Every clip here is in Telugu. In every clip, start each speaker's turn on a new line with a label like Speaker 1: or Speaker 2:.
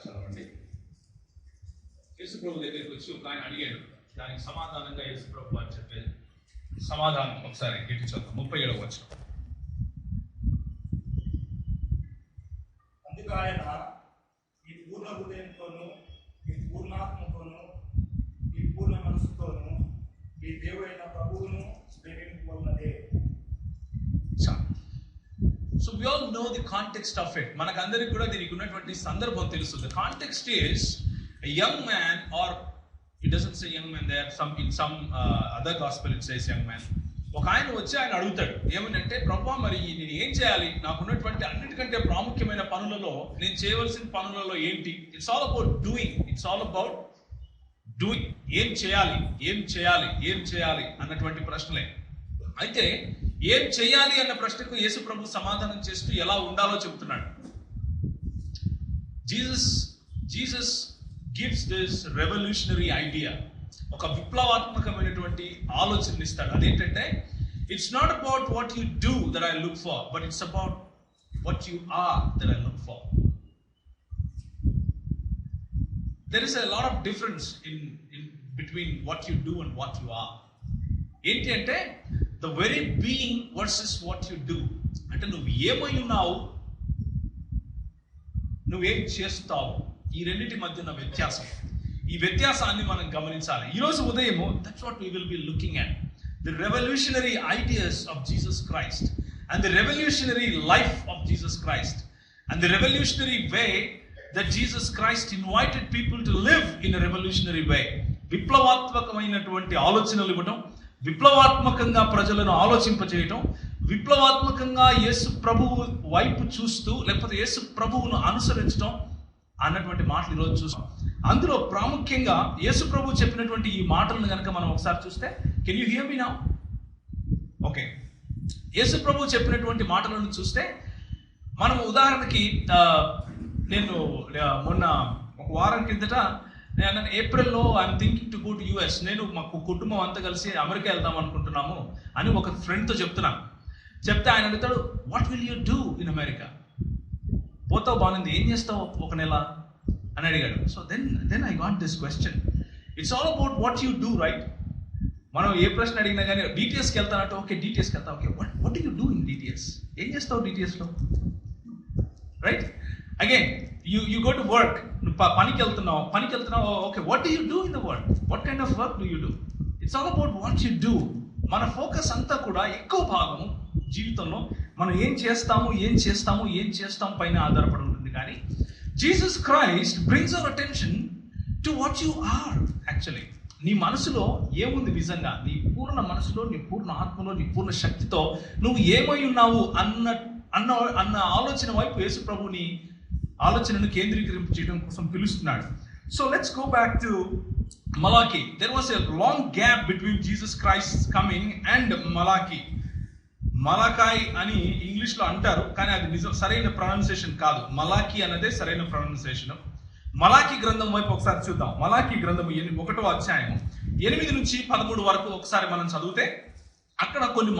Speaker 1: చదవండి. యేసుప్రభు దగ్గరికి వచ్చి ఒక ఆయన అడిగాడు. దానికి సమాధానంగా యేసుప్రభు వారు చెప్పేది సమాధానం ఒకసారి గట్టి చదువు. 37వ వచనం.
Speaker 2: అందుకు ఆయన ఈ పూర్ణ హృదయంతోనూ ఈ పూర్ణాత్మతోనూ ఈ పూర్ణ మనసుతోనూ ఈ దేవుడైన ప్రభువును ప్రేమించుకున్నదే.
Speaker 1: So we all know the context of it. మనకందరికి కూడా దీనికి ఉన్నటువంటి సందర్భం తెలుసు. The context is a young man, or it doesn't say young man there, in some other gospel it says young man. ఒక ఆయన వచ్చి ఆయన అడుగుతాడు ఏమనంటే, ప్రభువా మరి నేను ఏం చేయాలి, నాకున్నటువంటి అన్నిటికంటే ప్రాముఖ్యమైన పనులలో నేను చేయవలసిన పనులలో ఏంటి? It's all about doing. ఏం చేయాలి అన్నటువంటి ప్రశ్నలే. అయితే ఏం చేయాలి అన్న ప్రశ్నకు యేసు ప్రభు సమాధానం చేస్తూ ఎలా ఉండాలో చెబుతున్నాడు. Jesus gives this revolutionary idea. ఒక విప్లవాత్మకమైనటువంటి ఆలోచన ఇస్తాడు. అదేంటంటే, it's not about what you do that I look for, but it's about what you are that I look for. There is a lot of difference in between what you do and what you are. ఏంటి అంటే, the very being versus what you do. అంటే నువ్వు ఏమై ఉన్నావు, నువ్వేం చేస్తావు, ఈ రెండింటి మధ్య ఉన్న వ్యత్యాసం. ఈ వ్యత్యాసాన్ని మనం గమనించాలి. ఈరోజు ఉదయము that's what we will be looking at. The revolutionary ideas of Jesus Christ and the revolutionary life of Jesus Christ and the revolutionary way that Jesus Christ invited people to live in a revolutionary way. విప్లవాత్మకమైనటువంటి ఆలోచనలు ఇవ్వడం, విప్లవాత్మకంగా ప్రజలను ఆలోచింపజేయటం, విప్లవాత్మకంగా యేసు ప్రభువు వైపు చూస్తూ లేకపోతే యేసు ప్రభువును అనుసరించడం అన్నటువంటి మాటలు ఈరోజు చూస్తాం. అందులో ప్రాముఖ్యంగా యేసు ప్రభువు చెప్పినటువంటి ఈ మాటలను కనుక మనం ఒకసారి చూస్తే, can you hear me now? Okay. Yesu ప్రభువు చెప్పినటువంటి మాటలను చూస్తే మనం ఉదాహరణకి, నేను మొన్న ఒక వారం కిందట నేను ఏప్రిల్లో I'm thinking to go to US. నేను మాకు కుటుంబం అంతా కలిసి అమెరికా వెళ్దాం అనుకుంటున్నాము అని ఒక ఫ్రెండ్తో చెప్తున్నాను. చెప్తే ఆయన అడుగుతాడు, what will you do in America? పోతావు, బాగుంది, ఏం చేస్తావు ఒక నెల అని అడిగాడు. So then I got this question. It's all about what you do, right? మనం ఏ ప్రశ్న అడిగినా కానీ డీటెయిల్స్కి వెళ్తానంటే, ఓకే డీటెయిల్స్కి వెళ్తావు, okay what do you do in details? ఏం చేస్తావు డీటెయిల్స్లో, right? Again you go to work, నువ్వు పనికి వెళ్తున్నావు, okay what do you do in the work? What kind of work do you do? It's all about what you do. మన ఫోకస్ అంతా కూడా ఎక్కువ భాగం జీవితంలో మనం ఏం చేస్తాము పైన ఆధారపడి ఉంటుంది. కానీ Jesus Christ brings our attention to what you are. Actually నీ మనసులో ఏముంది నిజంగా, నీ పూర్ణ మనసులో, నీ పూర్ణ ఆత్మలో, నీ పూర్ణ శక్తితో నువ్వు ఏమై ఉన్నావు అన్న ఆలోచన వైపు యేసు ప్రభుని ఆలోచనను కేంద్రీకరించడం కోసం పిలుస్తున్నాడు. So let's go back to Malachi. There was a long gap between Jesus Christ coming and Malachi. మలాకాయ్ అని ఇంగ్లీష్లో అంటారు, కానీ అది నిజం సరైన ప్రొనౌన్సియేషన్ కాదు. మలాకి అన్నదే సరైన ప్రొనౌన్సియేషన్. మలాకి గ్రంథం వైపు ఒకసారి చూద్దాం. మలాకి గ్రంథం 1వ అధ్యాయం 8 నుంచి 13 వరకు ఒకసారి మనం చదివితే, అక్కడ కొన్ని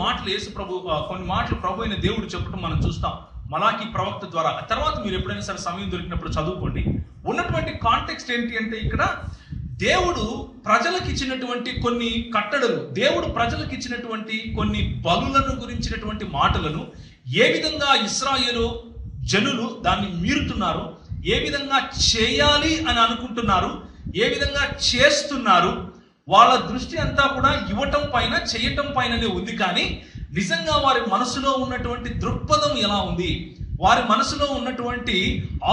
Speaker 1: మాటలు ప్రభు అయిన దేవుడు చెప్పడం మనం చూస్తాం మలాకి ప్రవక్త ద్వారా. తర్వాత మీరు ఎప్పుడైనా సరే సమయం దొరికినప్పుడు చదువుకోండి. ఉన్నటువంటి కాంటెక్స్ట్ ఏంటి అంటే, ఇక్కడ దేవుడు ప్రజలకు ఇచ్చినటువంటి కొన్ని కట్టడలు, దేవుడు ప్రజలకు ఇచ్చినటువంటి కొన్ని బలులను గురించినటువంటి మాటలను ఏ విధంగా ఇశ్రాయేలు జనులు దాన్ని మీరుతున్నారు, ఏ విధంగా చేయాలి అని అనుకుంటున్నారు, ఏ విధంగా చేస్తున్నారు, వాళ్ళ దృష్టి అంతా కూడా ఇవ్వటం పైన, చేయటం పైననే ఉంది. కానీ నిజంగా వారి మనసులో ఉన్నటువంటి దృక్పథం ఎలా ఉంది, వారి మనసులో ఉన్నటువంటి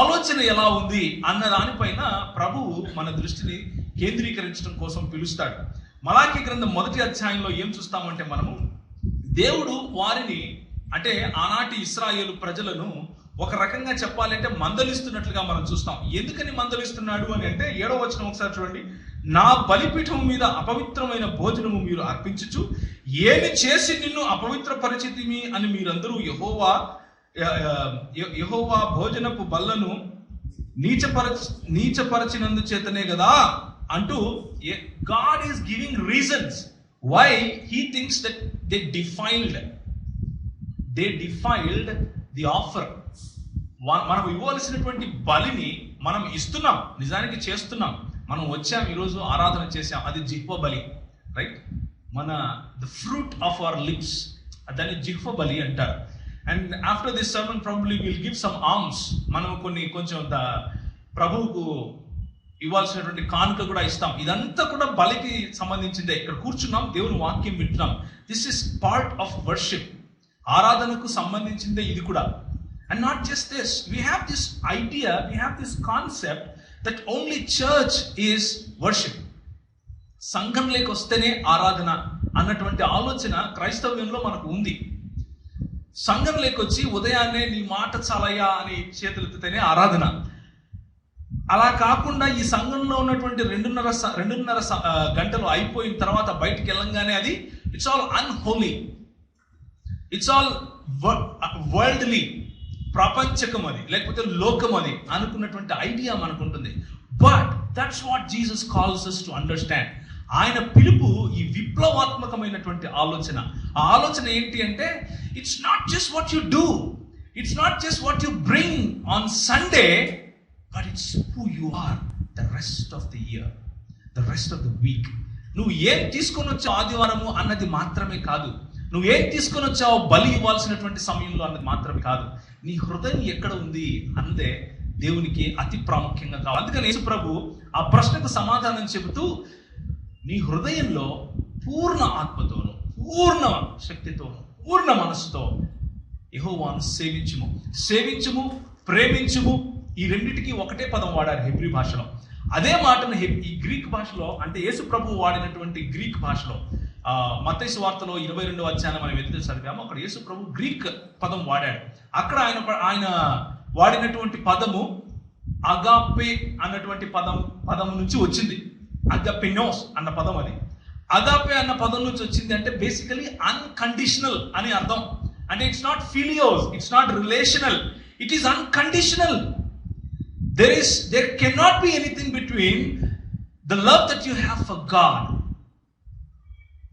Speaker 1: ఆలోచన ఎలా ఉంది అన్న దానిపైన ప్రభువు మన దృష్టిని కేంద్రీకరించడం కోసం పిలుస్తాడు. మలాకి గ్రంథం 1వ అధ్యాయంలో ఏం చూస్తామంటే, మనము దేవుడు వారిని, అంటే ఆనాటి ఇశ్రాయేలు ప్రజలను ఒక రకంగా చెప్పాలంటే మందలిస్తున్నట్లుగా మనం చూస్తాం. ఎందుకని మందలిస్తున్నాడు అని అంటే, 7వ వచనం ఒకసారి చూడండి. నా బలిపీఠం మీద అపవిత్రమైన భోజనము మీరు అర్పించుచు ఏమి చేసి నిన్ను అపవిత్ర పరిచితిమి అని మీరందరూ యెహోవా భోజనపు బల్లను నీచపరచినందు చేతనే కదా అంటూ, God is giving reasons why he thinks that they defiled the offer. మనం ఇవ్వాల్సినటువంటి బలిని మనం ఇస్తున్నాం, నిజానికి చేస్తున్నాం. మనం వచ్చాం, ఈరోజు ఆరాధన చేసాం, అది జిహ్వ బలి, రైట్? మన the fruit of our lips, దాన్ని జిహ్వ బలి అంటారు. And after this sermon probably will give some arms. మనం కొంచెం ప్రభువుకు ఇవ్వాల్సినటువంటి కానుక కూడా ఇస్తాం. ఇదంతా కూడా బలికి సంబంధించిందే. ఇక్కడ కూర్చున్నాం, దేవుని వాక్యం వింటున్నాం. This is part of worship. ఆరాధనకు సంబంధించిందే ఇది కూడా. And not just this, we have this idea, we have this concept that only church is worship. సంఘంలోకి వస్తేనే ఆరాధన అన్నటువంటి ఆలోచన క్రైస్తవ్యంలో మనకు ఉంది. సంఘంలోకి వచ్చి ఉదయాన్నే నీ మాట చాలయ్యా అని చేతులెత్తితేనే ఆరాధన. అలా కాకుండా ఈ సంఘంలో ఉన్నటువంటి రెండున్నర గంటలు అయిపోయిన తర్వాత బయటికి వెళ్ళంగానే అది it's all unholy, it's all worldly, ప్రపంచకం అది, లేకపోతే లోకం అది అనుకున్నటువంటి ఐడియా మనకు ఉంటుంది. But that's what Jesus calls us to understand. ఆయన పిలుపు ఈ విప్లవాత్మకమైనటువంటి ఆలోచన. ఆ ఆలోచన ఏంటి అంటే, it's not just what you do, it's not just what you bring on Sunday, but it's who you are the rest of the year, the rest of the week. నువ్వు ఏం తీసుకొని వచ్చావు ఆదివారము అన్నది మాత్రమే కాదు, నువ్వు ఏం తీసుకొని వచ్చావు బలి ఇవ్వాల్సినటువంటి సమయంలో అన్నది మాత్రమే కాదు, నీ హృదయం ఎక్కడ ఉంది అన్నదే దేవునికి అతి ప్రాముఖ్యంగా కావాలి. అందుకని యేసు ప్రభు ఆ ప్రశ్నకు సమాధానం చెబుతూ, నీ హృదయంలో పూర్ణ ఆత్మతోను, పూర్ణ శక్తితోను, పూర్ణ మనస్సుతో యెహోవాను సేవించుము, ప్రేమించుము. ఈ రెండిటికి ఒకటే పదం వాడారు హెబ్రీ భాషలో. అదే మాటను ఈ గ్రీక్ భాషలో, అంటే యేసు ప్రభు వాడినటువంటి గ్రీక్ భాషలో, మత్తయి సువార్తలో 22వ అధ్యాయం మనం ఎదురు చదివాము. అక్కడ యేసు ప్రభు గ్రీక్ పదం వాడాడు. అక్కడ ఆయన వాడినటువంటి పదము అగాపే అన్నటువంటి పదం నుంచి వచ్చింది. అగపెనోస్ అన్న పదం అది. అగాపే అన్న పదం నుంచి వచ్చింది అంటే బేసికలీ అన్కండిషనల్ అని అర్థం. అంటే ఇట్స్ నాట్ ఫిలియోస్, it's not relational, it is unconditional. There cannot be anything between the love that you have for God.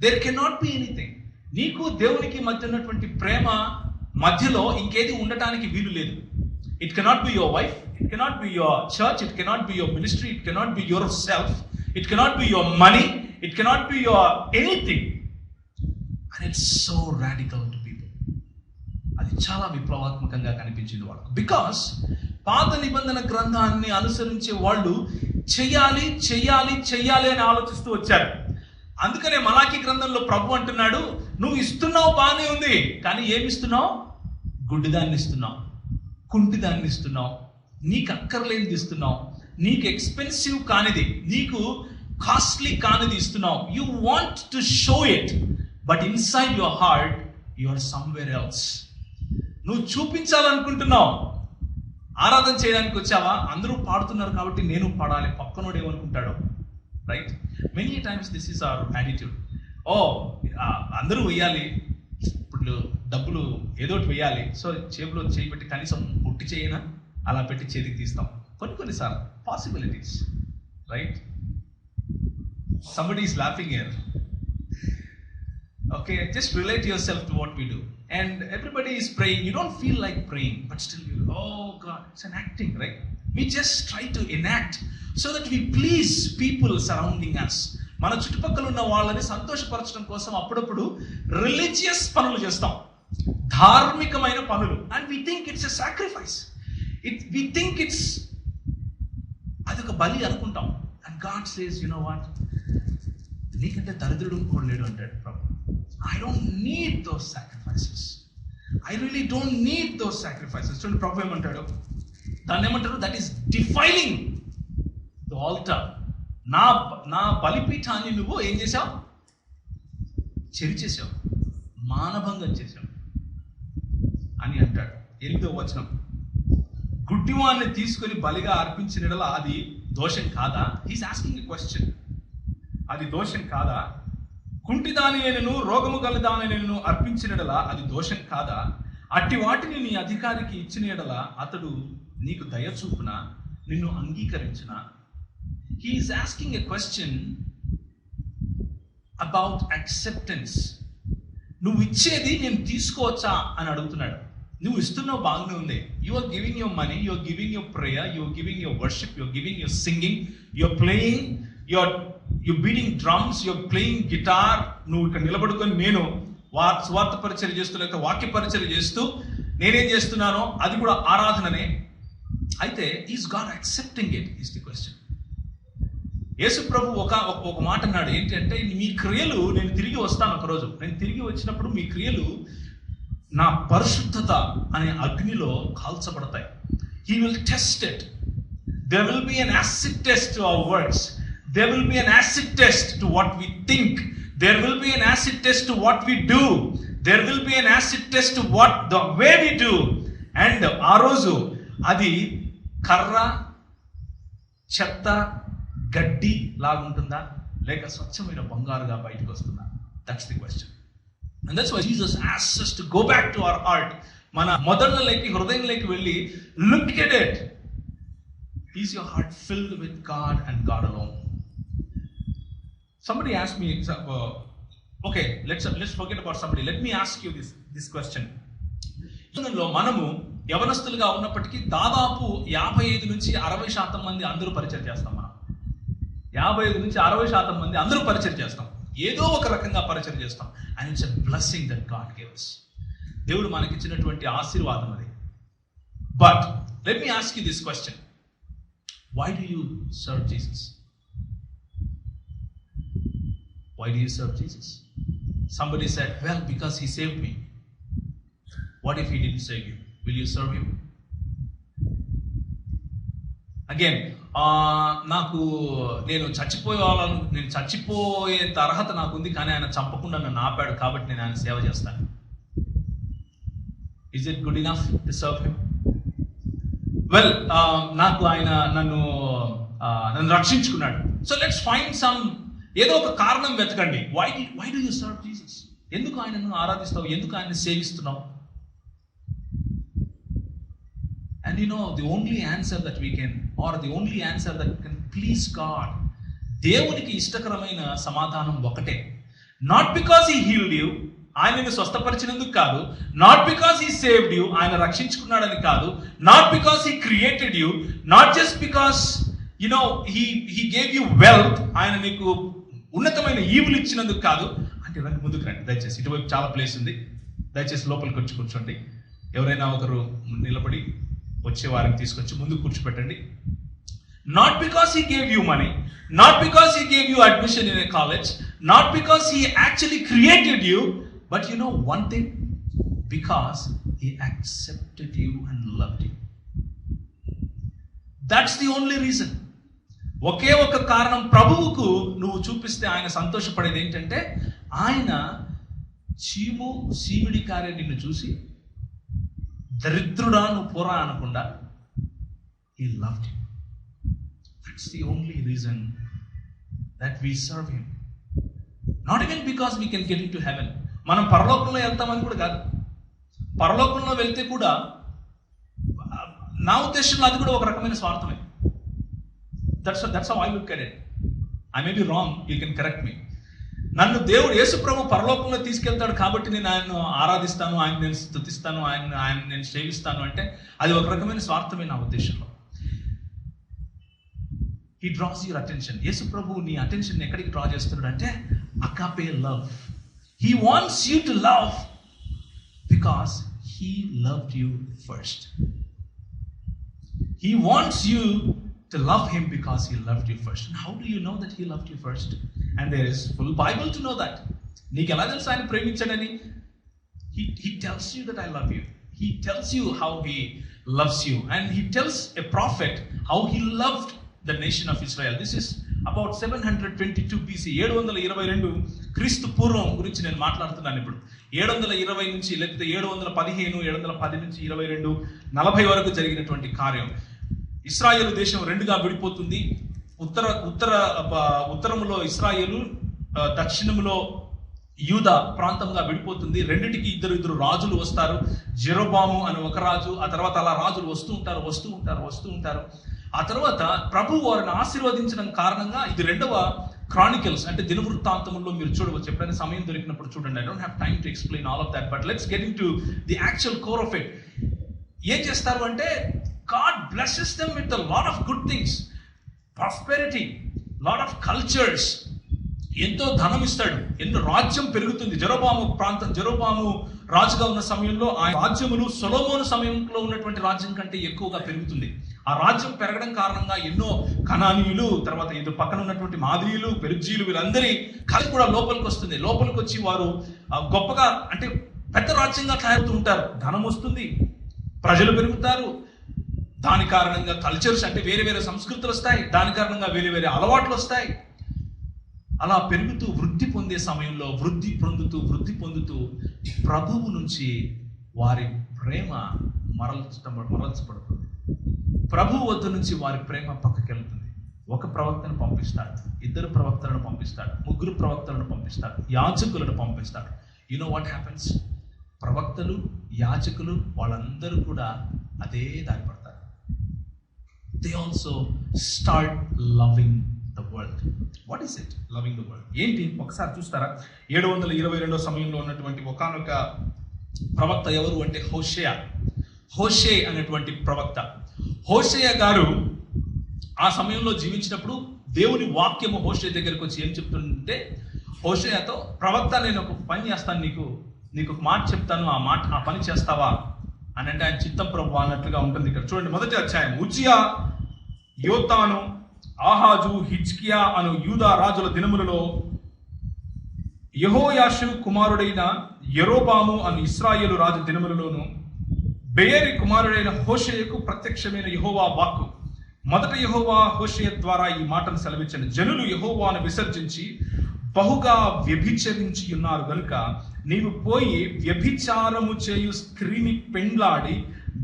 Speaker 1: There cannot be anything. నీకు దేవునికి మధ్య ఉన్నటువంటి ప్రేమ మధ్యలో ఇంకేది ఉండటానికి వీలు లేదు. It cannot be your wife, it cannot be your church, it cannot be your ministry, it cannot be yourself, it cannot be your money, it cannot be your anything. And it's so radical to people. అది చాలా విప్లవాత్మకంగా కనిపించింది వాళ్ళకు. బికాస్ పాత నిబంధన గ్రంథాన్ని అనుసరించే వాళ్ళు చెయ్యాలి చెయ్యాలి చెయ్యాలి అని ఆలోచిస్తూ వచ్చారు. అందుకనే మలాకి గ్రంథంలో ప్రభు అంటున్నాడు, నువ్వు ఇస్తున్నావు బాగానే ఉంది, కానీ ఏమి ఇస్తున్నావు? గుడ్డిదాన్ని ఇస్తున్నావు, కుంటిదాన్ని ఇస్తున్నావు, నీకు అక్కర్లేనిది ఇస్తున్నావు, నీకు ఎక్స్పెన్సివ్ కానిది, నీకు కాస్ట్లీ కానిది ఇస్తున్నావు. You want to show it, but inside your heart you are somewhere else. నువ్వు చూపించాలనుకుంటున్నావు. ఆరాధన చేయడానికి వచ్చావా? అందరూ పాడుతున్నారు కాబట్టి నేను పాడాలి, పక్కనోడు ఏమనుకుంటాడో, right? Many times this is our attitude. అందరూ వెయ్యాలి, ఇప్పుడు డబ్బులు ఏదో ఒకటి వెయ్యాలి, సో చేతిలో చేయి పెట్టి కనీసం పుట్టి చేయనా అలా పెట్టి చేతికి తీస్తాం కొన్నిసార్లు. Possibilities, right? somebody is laughing here. Okay, just relate yourself to what we do. And everybody is praying. You don't feel like praying, but still you, oh God, it's an acting, right? We just try to enact so that we please people surrounding us. మన చుట్టుపక్కల ఉన్న వాళ్ళని సంతోషపరచడం కోసం అప్పుడప్పుడు రిలీజియస్ పనులు చేస్తాం, ధార్మికమైన పనులు. And we think it's a sacrifice. We think it's అదొక బలి అనుకుంటాం. And God says, you know what? నీకంటే దరిద్రుడు ఇంకోడు లేడు అంటాడు ప్రభు. I don't need those sacrifices. I really don't need those sacrifices. చూడండి ప్రభు ఏమంటాడు, దాన్ని ఏమంటారు? That is defiling the altar. నా బలిపీఠాన్ని నువ్వు ఏం చేశావు? చెరిచేసావు, మానభంగం చేశావు అని అంటాడు. 8వ వచనం, గుడ్డివాన్ని తీసుకొని బలిగా అర్పించిన అది దోషం కాదా? He's asking a question. అది దోషం కాదా? కుంటిదాని నేను రోగము గలదాని నేను అర్పించినడలా అది దోషం కాదా? అట్టి వాటిని నీ అధికారికి ఇచ్చిన ఎడల అతడు నీకు దయచూపున నిన్ను అంగీకరించిన. He is asking a question about acceptance. నువ్వు ఇచ్చేది నేను తీసుకోవచ్చా అని అడుగుతున్నాడు. నువ్వు ఇస్తున్నావు, బాగానే ఉంది. You are giving your money, you are giving your prayer, you are giving your worship, you are giving your singing, you are playing, you beating drums, you are playing guitar. నువ్వు ఇక్కడ నిలబడుకొని నేను స్వార్థ పరిచయం చేస్తూ లేక వాక్య పరిచయం చేస్తూ నేనేం చేస్తున్నానో అది కూడా ఆరాధననే. అయితే is God accepting it is the question. Yesu ప్రభు ఒక మాట అన్నాడు, ఏంటంటే మీ క్రియలు, నేను తిరిగి వస్తాను ఒకరోజు, నేను తిరిగి వచ్చినప్పుడు మీ క్రియలు నా పరిశుద్ధత అనే అగ్నిలో కాల్చబడతాయి. He will test it. There will be an acid test to our words. There will be an acid test to what we think. There will be an acid test to what we do. There will be an acid test to what the way we do. And ఆ రోజు అది కర్ర, చెత్త, గడ్డి లాగుంటుందా లేక స్వచ్ఛమైన బంగారుగా బయటకు వస్తుందా? That's the question. And that's why Jesus asks us to go back to our heart. మన మొదళ్ళలోకి, హృదయంలోకి వెళ్ళి look at it. Is your heart filled with God and God alone? Somebody asked me, okay, let's forget about somebody. Let me ask you this question. మనము యవనస్తులుగా ఉన్నప్పటికీ దాదాపు 55 నుంచి 60% మంది అందరూ పరిచయం చేస్తాం. మనం 55 నుంచి 60% మంది అందరూ పరిచయం చేస్తాం, ఏదో ఒక రకంగా పరిచయం చేస్తాం. And it's a blessing that God gives. దేవుడు మనకి ఇచ్చినటువంటి ఆశీర్వాదం అది. But let me ask you this question. Why do you serve Jesus? Why do you serve Jesus? Somebody said, well, because he saved me. What if he didn't save you? Will you serve him? Again, నేను చచ్చిపోయేంత అర్హత నాకు ఉంది, కానీ ఆయన చంపకుండా నన్ను ఆపాడు కాబట్టి నేను ఆయన సేవ చేస్తాను. Is it good enough to serve him? Well, నాకు ఆయన నన్ను రక్షించుకున్నాడు. So let's find some, ఏదో ఒక కారణం వెతకండి. Why do you serve Jesus? ఎందుకు ఆయనను ఆరాధిస్తావు? ఎందుకు ఆయన్ని సేవిస్తున్నావు? And you know, the only answer that we can, or the only answer that can please God, దేవునికి ఇష్టకరమైన సమాధానం ఒకటే. Not because he healed you, ఆయనను స్వస్థపరిచినందుకు కాదు. Not because he saved you, ఆయన రక్షించుకున్నాడని కాదు. Not because he created you, not just because you know he gave you wealth, ఆయన నీకు ఉన్నతమైన ఈవులు ఇచ్చినందుకు కాదు. అంటే రండి, ముందుకు రండి దయచేసి. ఇటువైపు చాలా ప్లేస్ ఉంది, దయచేసి లోపలికి వచ్చి కూర్చోండి. ఎవరైనా ఒకరు నిలబడి వచ్చే వారికి తీసుకొచ్చి ముందు కూర్చోబెట్టండి. Not because he gave you money, not because he gave you admission in a college, not because he actually created you, but you know one thing, because he accepted you and loved you. That's the only reason. ఒకే ఒక కారణం ప్రభువుకు నువ్వు చూపిస్తే ఆయన సంతోషపడేది ఏంటంటే, ఆయన చీమిడి కారే నిన్ను చూసి దరిద్రుడా నువ్వు పోరా అనకుండా he loved you. That's the only reason that we serve him. Not even because we can get into heaven. మనం పరలోకంలో వెళ్తామని కూడా కాదు. పరలోకంలో వెళ్తే కూడా నా ఉద్దేశంలో అది కూడా ఒక రకమైన స్వార్థమే. That's how I look at it. I may be wrong, you can correct me. నన్ను దేవుడు యేసు ప్రభు పరలోకంలో తీసుకెళ్తాడు కాబట్టి నేను ఆయన్ను ఆరాధిస్తాను, ఆయన నేను స్తుతిస్తాను, ఆయన నేను సేవిస్తాను అంటే అది ఒక రకమైన స్వార్థమే నా ఉద్దేశంలో. He draws your attention. యేసు ప్రభు నీ అటెన్షన్ ఎక్కడికి డ్రా చేస్తున్నాడు అంటే agape love. He wants you to love because he loved you first. He wants you to love him because he loved you first. And how do you know that he loved you first? And there is full Bible to know that. నీకు ఎలా తెలుసు ఆయన ప్రేమించాడని? He tells you that I love you. He tells you how he loves you. And he tells a prophet how he loved the nation of Israel. This is about 722 BC. 722 క్రీస్తు పూర్వం గురించి నేను మాట్లాడుతున్నాను ఇప్పుడు. 720 నుంచి లేకపోతే 715, 710 నుంచి 22, 40 వరకు జరిగినటువంటి కార్యం. ఇశ్రాయేలు దేశం రెండుగా విడిపోతుంది. ఉత్తరములో ఇశ్రాయేలు, దక్షిణములో యూదా ప్రాంతంగా విడిపోతుంది. రెండిటికి ఇద్దరు రాజులు వస్తారు. జెరోబాము అని ఒక రాజు, ఆ తర్వాత అలా రాజులు వస్తూ ఉంటారు. ఆ తర్వాత ప్రభు వారిని ఆశీర్వదించడం కారణంగా ఇది 2వ క్రానికల్స్ అంటే దినవృత్తాంతములో మీరు చూడవచ్చు. ఎప్పుడైనా సమయం దొరికినప్పుడు చూడండి. I don't have time to explain all of that, but let's get into the actual core of it. ఏం చేస్తారు అంటే God blesses them with a lot of good things, prosperity, lot of cultures. ఎంతో ధనం ఇస్తాడు, ఎన్నో రాజ్యం పెరుగుతుంది. జెరోబాము రాజుగా ఉన్న సమయంలో ఆ రాజ్యములు సొలొమోను సమయంలో ఉన్నటువంటి రాజ్యం కంటే ఎక్కువగా పెరుగుతుంది. ఆ రాజ్యం పెరగడం కారణంగా ఎన్నో కనానీయులు, తర్వాత ఇది పక్కన ఉన్నటువంటి మాదిరీలు, పెరుజీలు, వీళ్ళందరి కలిసి కూడా లోపలికి వస్తుంది. లోపలికి వచ్చి వారు గొప్పగా అంటే పెద్ద రాజ్యంగా తయారవుతూ ఉంటారు. ధనం వస్తుంది, ప్రజలు పెరుగుతారు, దాని కారణంగా కల్చర్స్ అంటే వేరే వేరే సంస్కృతులు వస్తాయి, దాని కారణంగా వేరే వేరే అలవాట్లు వస్తాయి. అలా పెరుగుతూ వృద్ధి పొందే సమయంలో వృద్ధి పొందుతూ ప్రభువు నుంచి వారి ప్రేమ మరల్చబడుతుంది. ప్రభువు వద్ద నుంచి వారి ప్రేమ పక్కకెళ్తుంది. ఒక ప్రవక్తను పంపిస్తాడు, 2 ప్రవక్తలను పంపిస్తాడు, 3 ప్రవక్తలను పంపిస్తాడు, యాజకులను పంపిస్తాడు. You know what happens? ప్రవక్తలు, యాజకులు వాళ్ళందరూ కూడా అదే దారి పడతారు. They also start loving the world. What is it? Loving the world. ఏంటి ఒకసారి చూస్తారా? 722 సమయంలో ఉన్నటువంటి ఒకానొక ప్రవక్త ఎవరు అంటే హోషే అనేటువంటి ప్రవక్త. హోషేయ గారు ఆ సమయంలో జీవించినప్పుడు దేవుని వాక్యము హోషే దగ్గరికి వచ్చి ఏం చెప్తుంటే, హోషేయతో ప్రవక్త నేను ఒక పని చేస్తాను, నీకు ఒక మాట చెప్తాను, ఆ పని చేస్తావా అని అంటే ఆయన చిత్తం ప్రభు అన్నట్లుగా ఉంటుంది. ఇక్కడ చూడండి, మొదటి అధ్యాయం. ఉజ్జియా, యోతాను, ఆహాజు, హిజ్కియా అను యూదా రాజుల దినములలో యెహోయాషు కుమారుడైన యెరోబాము అను ఇశ్రాయేలు రాజు దినములలోను బెయరి కుమారుడైన హోషేయకు ప్రత్యక్షమైన యెహోవా వాక్కు. మొదట యెహోవా హోషేయ ద్వారా ఈ మాటను సెలవిచ్చాను. జనులు యెహోవాను విసర్జించి బహుగా వ్యభిచరించి ఉన్నారు గనుక నీవు పోయి వ్యభిచారము చేయు స్త్రీని పెండ్లాడి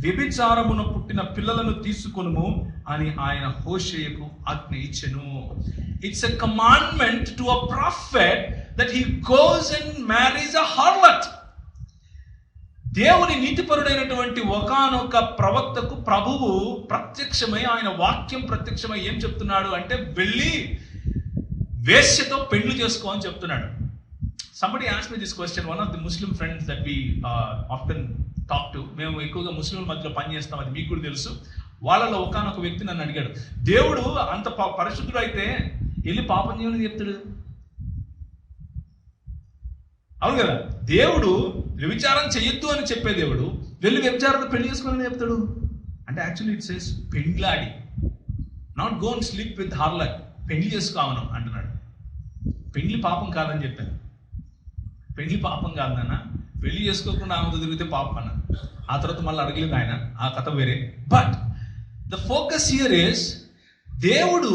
Speaker 1: వ్యభిచారమున పుట్టిన పిల్లలను తీసుకొనుము అని ఆయన హోషేయకు ఆజ్ఞ ఇచ్చెను. It's a commandment to a prophet that he goes and marries a harlot. దేవుని నీతిపరుడైనటువంటి ఒకానొక ప్రవక్తకు ప్రభువు ప్రత్యక్షమై, ఆయన వాక్యం ప్రత్యక్షమై ఏం చెప్తున్నాడు అంటే, వెళ్ళి వేశ్యతో పెళ్లి చేసుకో అని చెప్తున్నాడు. Somebody asked me this question. One of the Muslim friends that we often talk to, మేము ఎక్కువగా ముస్లింల మధ్యలో పనిచేస్తాం, అది మీకు కూడా తెలుసు. వాళ్ళలో ఒకానొక వ్యక్తి నన్ను అడిగాడు, దేవుడు అంత పరిశుద్ధుడు అయితే వెళ్ళి పాపం చేయమని చెప్తాడు? అవును కదా, దేవుడు వ్యభిచారం చెయ్యొద్దు అని చెప్పే దేవుడు వెళ్ళి వ్యభిచారంతో పెళ్లి చేసుకోవాలని చెప్తాడు అంటే యాక్చువల్లీ ఇట్ సేస్ పెండ్లాడి, not go and sleep with harlot. పెళ్లి చేసుకోవను అంటున్నాడు. పెళ్లి పాపం కాదని చెప్పాను. పెళ్లి పాపం కాదన్న, పెళ్లి చేసుకోకుండా ఆమెతో తిరిగితే పాపం అన్న. ఆ తర్వాత మళ్ళీ అడగలేదు ఆయన, ఆ కథ వేరే. But the focus here is, దేవుడు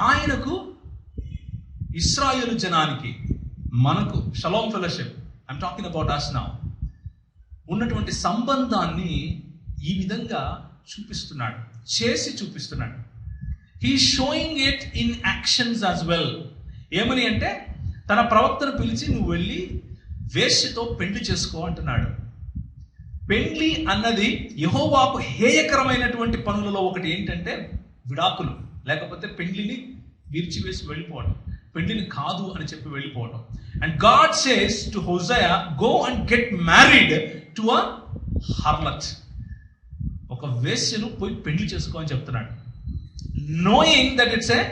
Speaker 1: ఆయనకు, ఇశ్రాయేలు జనానికి, మనకు shalom fellowship, I'm talking about us now, ఉన్నటువంటి సంబంధాన్ని ఈ విధంగా చూపిస్తున్నాడు, చేసి చూపిస్తున్నాడు. He showing it in actions as well. ఏమని అంటే, తన ప్రవక్తను పిలిచి నువ్వు వెళ్ళి వేశ్యతో పెళ్లి చేసుకో అంటున్నాడు. పెళ్లి అన్నది యెహోవాకు హేయకరమైనటువంటి పనులలో ఒకటి ఏంటంటే విడాకులు, లేకపోతే పెళ్లిని విరిచివేసి వెళ్ళిపోవడం, పెళ్లిని కాదు అని చెప్పి వెళ్ళిపోవడం. And God says to Hoshea, go and get married to a harlot. ఒక వేశ్యను పోయి పెళ్లి చేసుకో అని చెప్తున్నాడు. నోయింగ్ దట్ ఇట్స్ ఏ,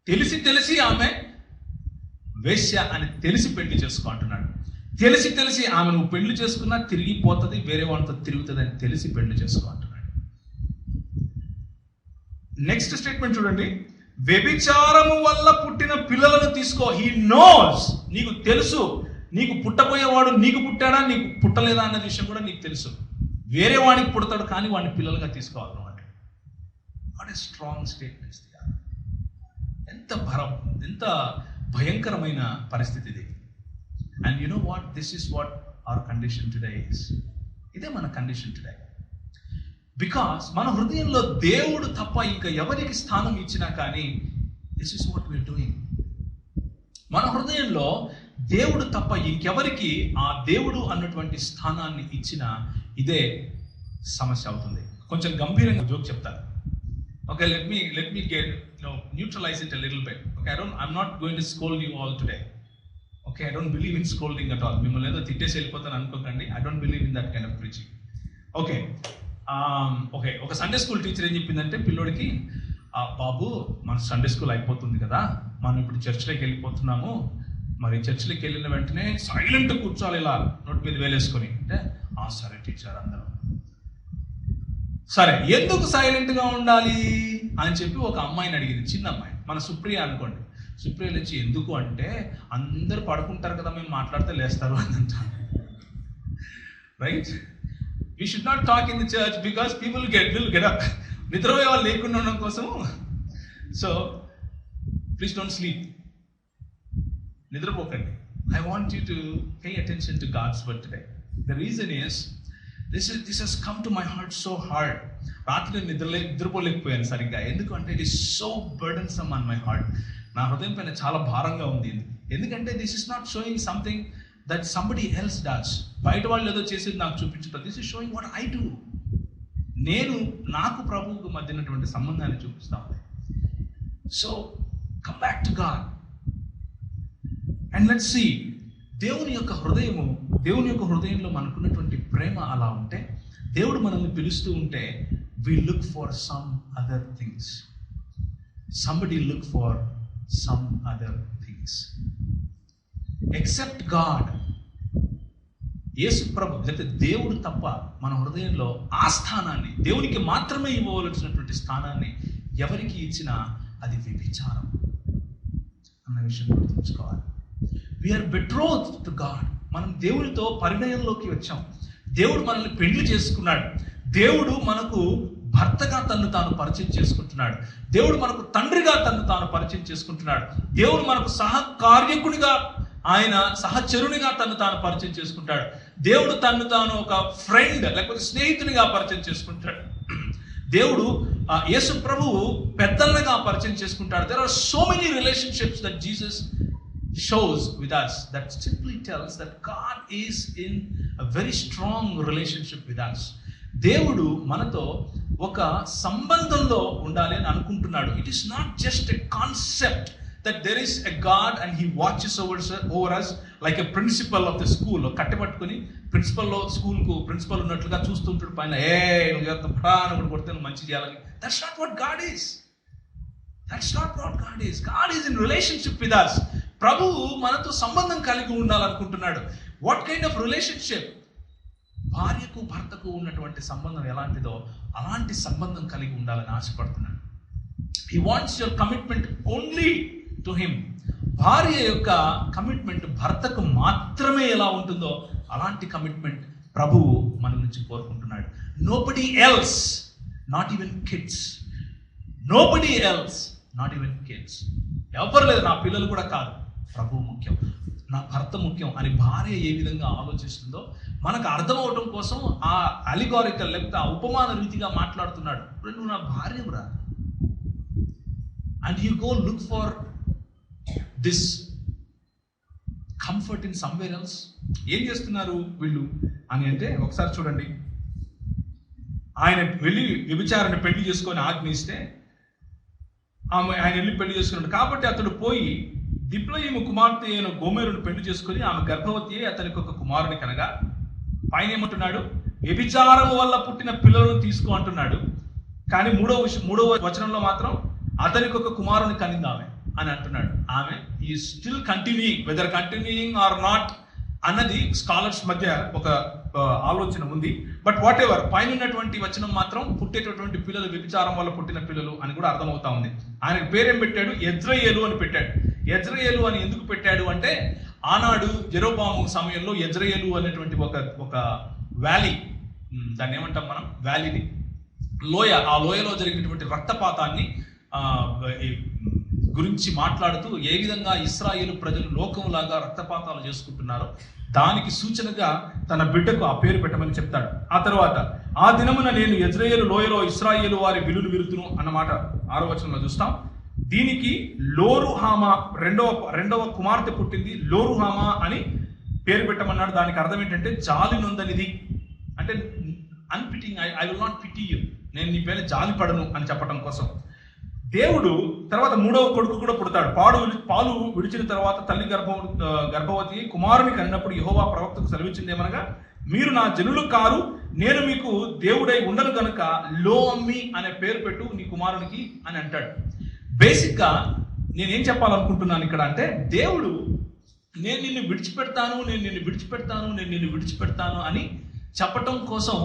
Speaker 1: తెలిసి ఆమె వేశ్య అని తెలిసి పెళ్లి చేసుకో అంటున్నాడు. తెలిసి ఆమె నువ్వు పెళ్లి చేసుకున్నా తిరిగిపోతుంది, వేరే వాళ్ళతో తిరుగుతుంది అని తెలిసి పెళ్లి చేసుకో అంటున్నాడు. నెక్స్ట్ స్టేట్మెంట్ చూడండి, వ్యభిచారము వల్ల పుట్టిన పిల్లలను తీసుకో. హీ నోస్, నీకు తెలుసు, నీకు పుట్టబోయేవాడు నీకు పుట్టాడా నీకు పుట్టలేదా అన్న విషయం కూడా నీకు తెలుసు. వేరే వాడికి పుడతాడు కానీ వాడిని పిల్లలుగా తీసుకోవాలి అన్నమాట. What a strong statements. ఎంత భయంకరమైన పరిస్థితి ఇది. And you know what, this is what hour condition today is. ఇదే మన కండిషన్ టుడే. బికాస్ మన హృదయంలో దేవుడు తప్ప ఇంకా ఎవరికి స్థానం ఇచ్చినా కానీ, this is what we are doing. మన హృదయంలో దేవుడు తప్ప ఇంకెవరికి ఆ దేవుడు అన్నటువంటి స్థానాన్ని ఇచ్చినా ఇదే సమస్య అవుతుంది. కొంచెం గంభీరంగా జోక్ చెప్తాను. Okay, let me get, neutralize it a little bit. Okay, I'm not going to scold you all today. Okay, I don't believe in scolding at all. మిమ్మల్ని ఏదో తిట్టేసి వెళ్ళిపోతాను అనుకోకండి. I don't believe in that kind of preaching. Okay ఒక సండే స్కూల్ టీచర్ ఏం చెప్పిందంటే పిల్లోడికి, బాబు మన సండే స్కూల్ అయిపోతుంది కదా, మనం ఇప్పుడు చర్చిలోకి వెళ్ళిపోతున్నాము, మరి చర్చిలోకి వెళ్ళిన వెంటనే సైలెంట్ కూర్చోవాలి ఇలా నోటి మీద వేలేసుకొని అంటే, సరే టీచర్ అందరం. సరే, ఎందుకు సైలెంట్గా ఉండాలి అని చెప్పి ఒక అమ్మాయిని అడిగింది, చిన్న అమ్మాయి, మన సుప్రియ అనుకోండి. సుప్రియ లేచి, ఎందుకు అంటే అందరూ పడుకుంటారు కదా, మేము మాట్లాడితే లేస్తారు అని అంటారు. Right? We should not talk in the church because people will get up. నిద్రపోయే వాళ్ళు లేకుండా ఉండడం కోసము. So please don't sleep. నిద్రపోకండి. I want you to pay attention to God's word today. The reason is this he's come to my heart so hard. రాత్రి నిద్రపోలేకపోయాను సరిగ్గా. ఎందుకంటే it is so burdensome on my heart. నా హృదయం పైన చాలా భారంగా ఉంది. ఎందుకంటే this is not sowing something that somebody else does. బయట వాళ్ళు ఏదో చేసేది నాకు చూపించడం. This is showing what I do. నేను నాకు ప్రభువుకు మధ్య ఉన్నటువంటి సంబంధాన్ని చూపిస్తాను. So come back to God and let's see. దేవుని యొక్క హృదయంలో మనకున్నటువంటి ప్రేమ అలా ఉంటే, దేవుడు మనల్ని పిలుస్తూ ఉంటే, we look for some other things. Somebody look for some other things. Except God. యేసు ప్రభు లేకపోతే దేవుడు తప్ప మన హృదయంలో ఆ స్థానాన్ని, దేవునికి మాత్రమే ఇవ్వవలసినటువంటి స్థానాన్ని ఎవరికి ఇచ్చినా అది వ్యభిచారం అన్న విషయం గుర్తుంచుకోవాలి. We are betrothed to God. మనం దేవుడితో పరిణయంలోకి వచ్చాం. దేవుడు మనల్ని పెళ్లి చేసుకున్నాడు. దేవుడు మనకు భర్తగా తన్ను తాను పరిచయం చేసుకుంటున్నాడు. దేవుడు మనకు తండ్రిగా తన్ను తాను పరిచయం చేసుకుంటున్నాడు. దేవుడు మనకు సహకార్యకునిగా, ఆయన సహచరునిగా తన్ను తాను పరిచయం చేసుకుంటాడు. దేవుడు తన్ను తాను ఒక ఫ్రెండ్ లేకపోతే స్నేహితునిగా పరిచయం చేసుకుంటాడు. దేవుడు యేసు ప్రభువు పెద్దన్నగా పరిచయం చేసుకుంటాడు. There are so many relationships that Jesus shows with us that simply tells that God is in a very strong relationship with us. దేవుడు మనతో ఒక సంబంధంలో ఉండాలి అని అనుకుంటున్నాడు. It is not just a concept that there is a God and he watches over us like a principal of the school. కట్టెపట్టుకుని ప్రిన్సిపల్ ఉన్నట్లుగా చూస్తుంటాడు పైన, నువ్వు కొడితే నువ్వు మంచి చేయాలని. That's not what God is. That's not what God is. God is in relationship with us. ప్రభువు మనతో సంబంధం కలిగి ఉండాలనుకుంటున్నాడు. What kind of relationship? భార్యకు భర్తకు ఉన్నటువంటి సంబంధం ఎలాంటిదో అలాంటి సంబంధం కలిగి ఉండాలని ఆశపడుతున్నాడు. He wants your commitment only to him. భార్య యొక్క కమిట్మెంట్ భర్తకు మాత్రమే ఎలా ఉంటుందో అలాంటి కమిట్మెంట్ ప్రభువు మన నుంచి కోరుకుంటున్నాడు. Nobody else, not even kids. Nobody else, not even kids. ఎవరు లేదు, నా పిల్లలు కూడా కాదు, ప్రభువు ముఖ్యం, నా భర్త ముఖ్యం అని భార్య ఏ విధంగా ఆలోచిస్తుందో మనకు అర్థం అవటం కోసం ఆ అలిగారికల్ లేకపోతే ఆ ఉపమాన రీతిగా మాట్లాడుతున్నాడు. నువ్వు నా భార్యరా, and you go look for this comfort in somewhere else. ఏం చేస్తున్నారు వీళ్ళు అని అంటే, ఒకసారి చూడండి. ఆయన వెళ్ళి వ్యభిచారాన్ని పెళ్లి చేసుకొని ఆజ్ఞయిస్తే ఆయన వెళ్ళి పెళ్లి చేసుకున్నాడు. కాబట్టి అతడు పోయి దిప్లయీము కుమార్తె అయిన గోమెరును పెళ్లి చేసుకుని ఆమె గర్భవతి అతనికి ఒక కుమారుని కనగా, పైన ఏమంటున్నాడు? వ్యభిచారం వల్ల పుట్టిన పిల్లలను తీసుకో అంటున్నాడు. కానీ మూడవ వచనంలో మాత్రం అతనికి ఒక కుమారుని కనింది ఆమె అని అంటున్నాడు. ఆమె ఈ still continuing, whether continuing or not అన్నది స్కాలర్స్ మధ్య ఒక ఆలోచన ఉంది. బట్ వాట్ ఎవర్, పైన ఉన్నటువంటి వచనం మాత్రం పుట్టేటటువంటి పిల్లలు వ్యభిచారం వల్ల పుట్టిన పిల్లలు అని కూడా అర్థమవుతా ఉంది. ఆయనకు పేరేం పెట్టాడు? యెజ్రెయేలు అని పెట్టాడు. యెజ్రెయేలు అని ఎందుకు పెట్టాడు అంటే, ఆనాడు జెరోబాము సమయంలో యెజ్రెయేలు అనేటువంటి ఒక వ్యాలీ, దాన్ని ఏమంటాం మనం, వ్యాలీని, లోయ, ఆ లోయలో జరిగినటువంటి రక్తపాతాన్ని గురించి మాట్లాడుతూ ఏ విధంగా ఇశ్రాయేలు ప్రజలు లోకంలాగా రక్తపాతాలు చేసుకుంటున్నారో దానికి సూచనగా తన బిడ్డకు ఆ పేరు పెట్టమని చెప్తాడు. ఆ తర్వాత, ఆ దినమున నేను యెజ్రెయేలు లోయలో ఇశ్రాయేలు వారి విలులు విరుతును అన్నమాట 6వ వచనంలో చూస్తాం. దీనికి లోరుహామా రెండవ కుమార్తె పుట్టింది, లోరుహామా అని పేరు పెట్టమన్నాడు. దానికి అర్థం ఏంటంటే జాలి నొందనిది, అంటే unpitying, I will not pity you, నేను నీ పైన జాలి పడను అని చెప్పడం కోసం. దేవుడు తర్వాత 3వ కొడుకు కూడా పుడతాడు. పాలు విడిచిన తర్వాత తల్లి గర్భవతి కుమారుని కన్నప్పుడు యెహోవా ప్రవక్తకు సెలవిచ్చింది ఏమనగా, మీరు నా జనులు కారు, నేను మీకు దేవుడై ఉండను గనుక లో అమ్మి అనే పేరు పెట్టు నీ కుమారునికి అని అంటాడు. బేసిక్గా నేనేం చెప్పాలనుకుంటున్నాను ఇక్కడ అంటే, దేవుడు నేను నిన్ను విడిచిపెడతాను అని చెప్పటం కోసం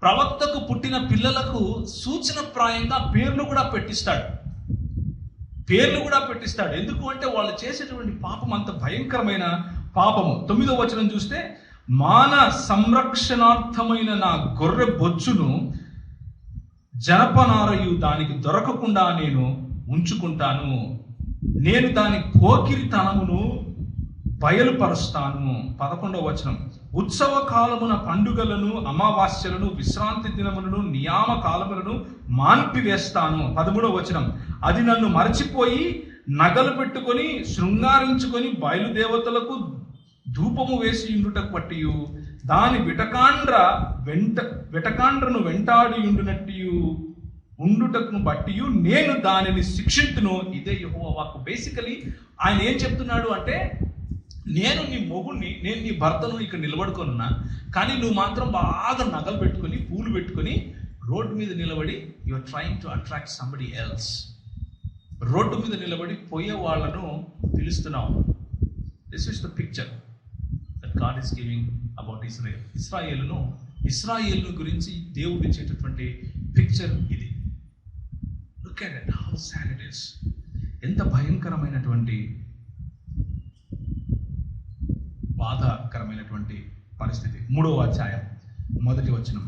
Speaker 1: ప్రవక్తకు పుట్టిన పిల్లలకు సూచన ప్రాయంగా పేర్లు కూడా పెట్టిస్తాడు. ఎందుకు అంటే వాళ్ళు చేసేటువంటి పాపం అంత భయంకరమైన పాపము. 9వ వచనం చూస్తే, మాన సంరక్షణార్థమైన నా గొర్రె బొచ్చును జనపనారయు దానికి దొరకకుండా నేను ఉంచుకుంటాను, నేను దాని పోకిరితనమును బయలుపరుస్తాను. 11వ వచనం, ఉత్సవ కాలమున పండుగలను, అమావాస్యలను, విశ్రాంతి దినములను, నియామ కాలములను మాన్పివేస్తాను. 13వ వచనం, అది నన్ను మరచిపోయి నగలు పెట్టుకొని శృంగారించుకొని బయలుదేవతలకు ధూపము వేసి ఉండుటకు పట్టియు దాని వెటకాండ్రను వెంటాడి ఉండుటకు బట్టియు నేను దానిని శిక్షింతును. ఇదే యెహోవా వాక్కు. బేసికలీ ఆయన ఏం చెప్తున్నాడు అంటే, నేను నీ మొగుణ్ణి, నేను నీ భర్తను ఇక్కడ నిలబడుకొనున్నా, కానీ నువ్వు మాత్రం బాగా నగలు పెట్టుకొని పూలు పెట్టుకొని రోడ్డు మీద నిలబడి you are trying to attract somebody else. Road మీద నిలబడి పోయే వాళ్ళను పిలుస్తున్నావు. This is the picture that God is giving about Israel. ఇస్రాయేలును గురించి దేవుడు ఇచ్చేటటువంటి పిక్చర్ ఇది. Look at it, how sad it is. ఎంత భయంకరమైనటువంటి బాధాకరమైనటువంటి పరిస్థితి. 3వ అధ్యాయం 1వ వచనం,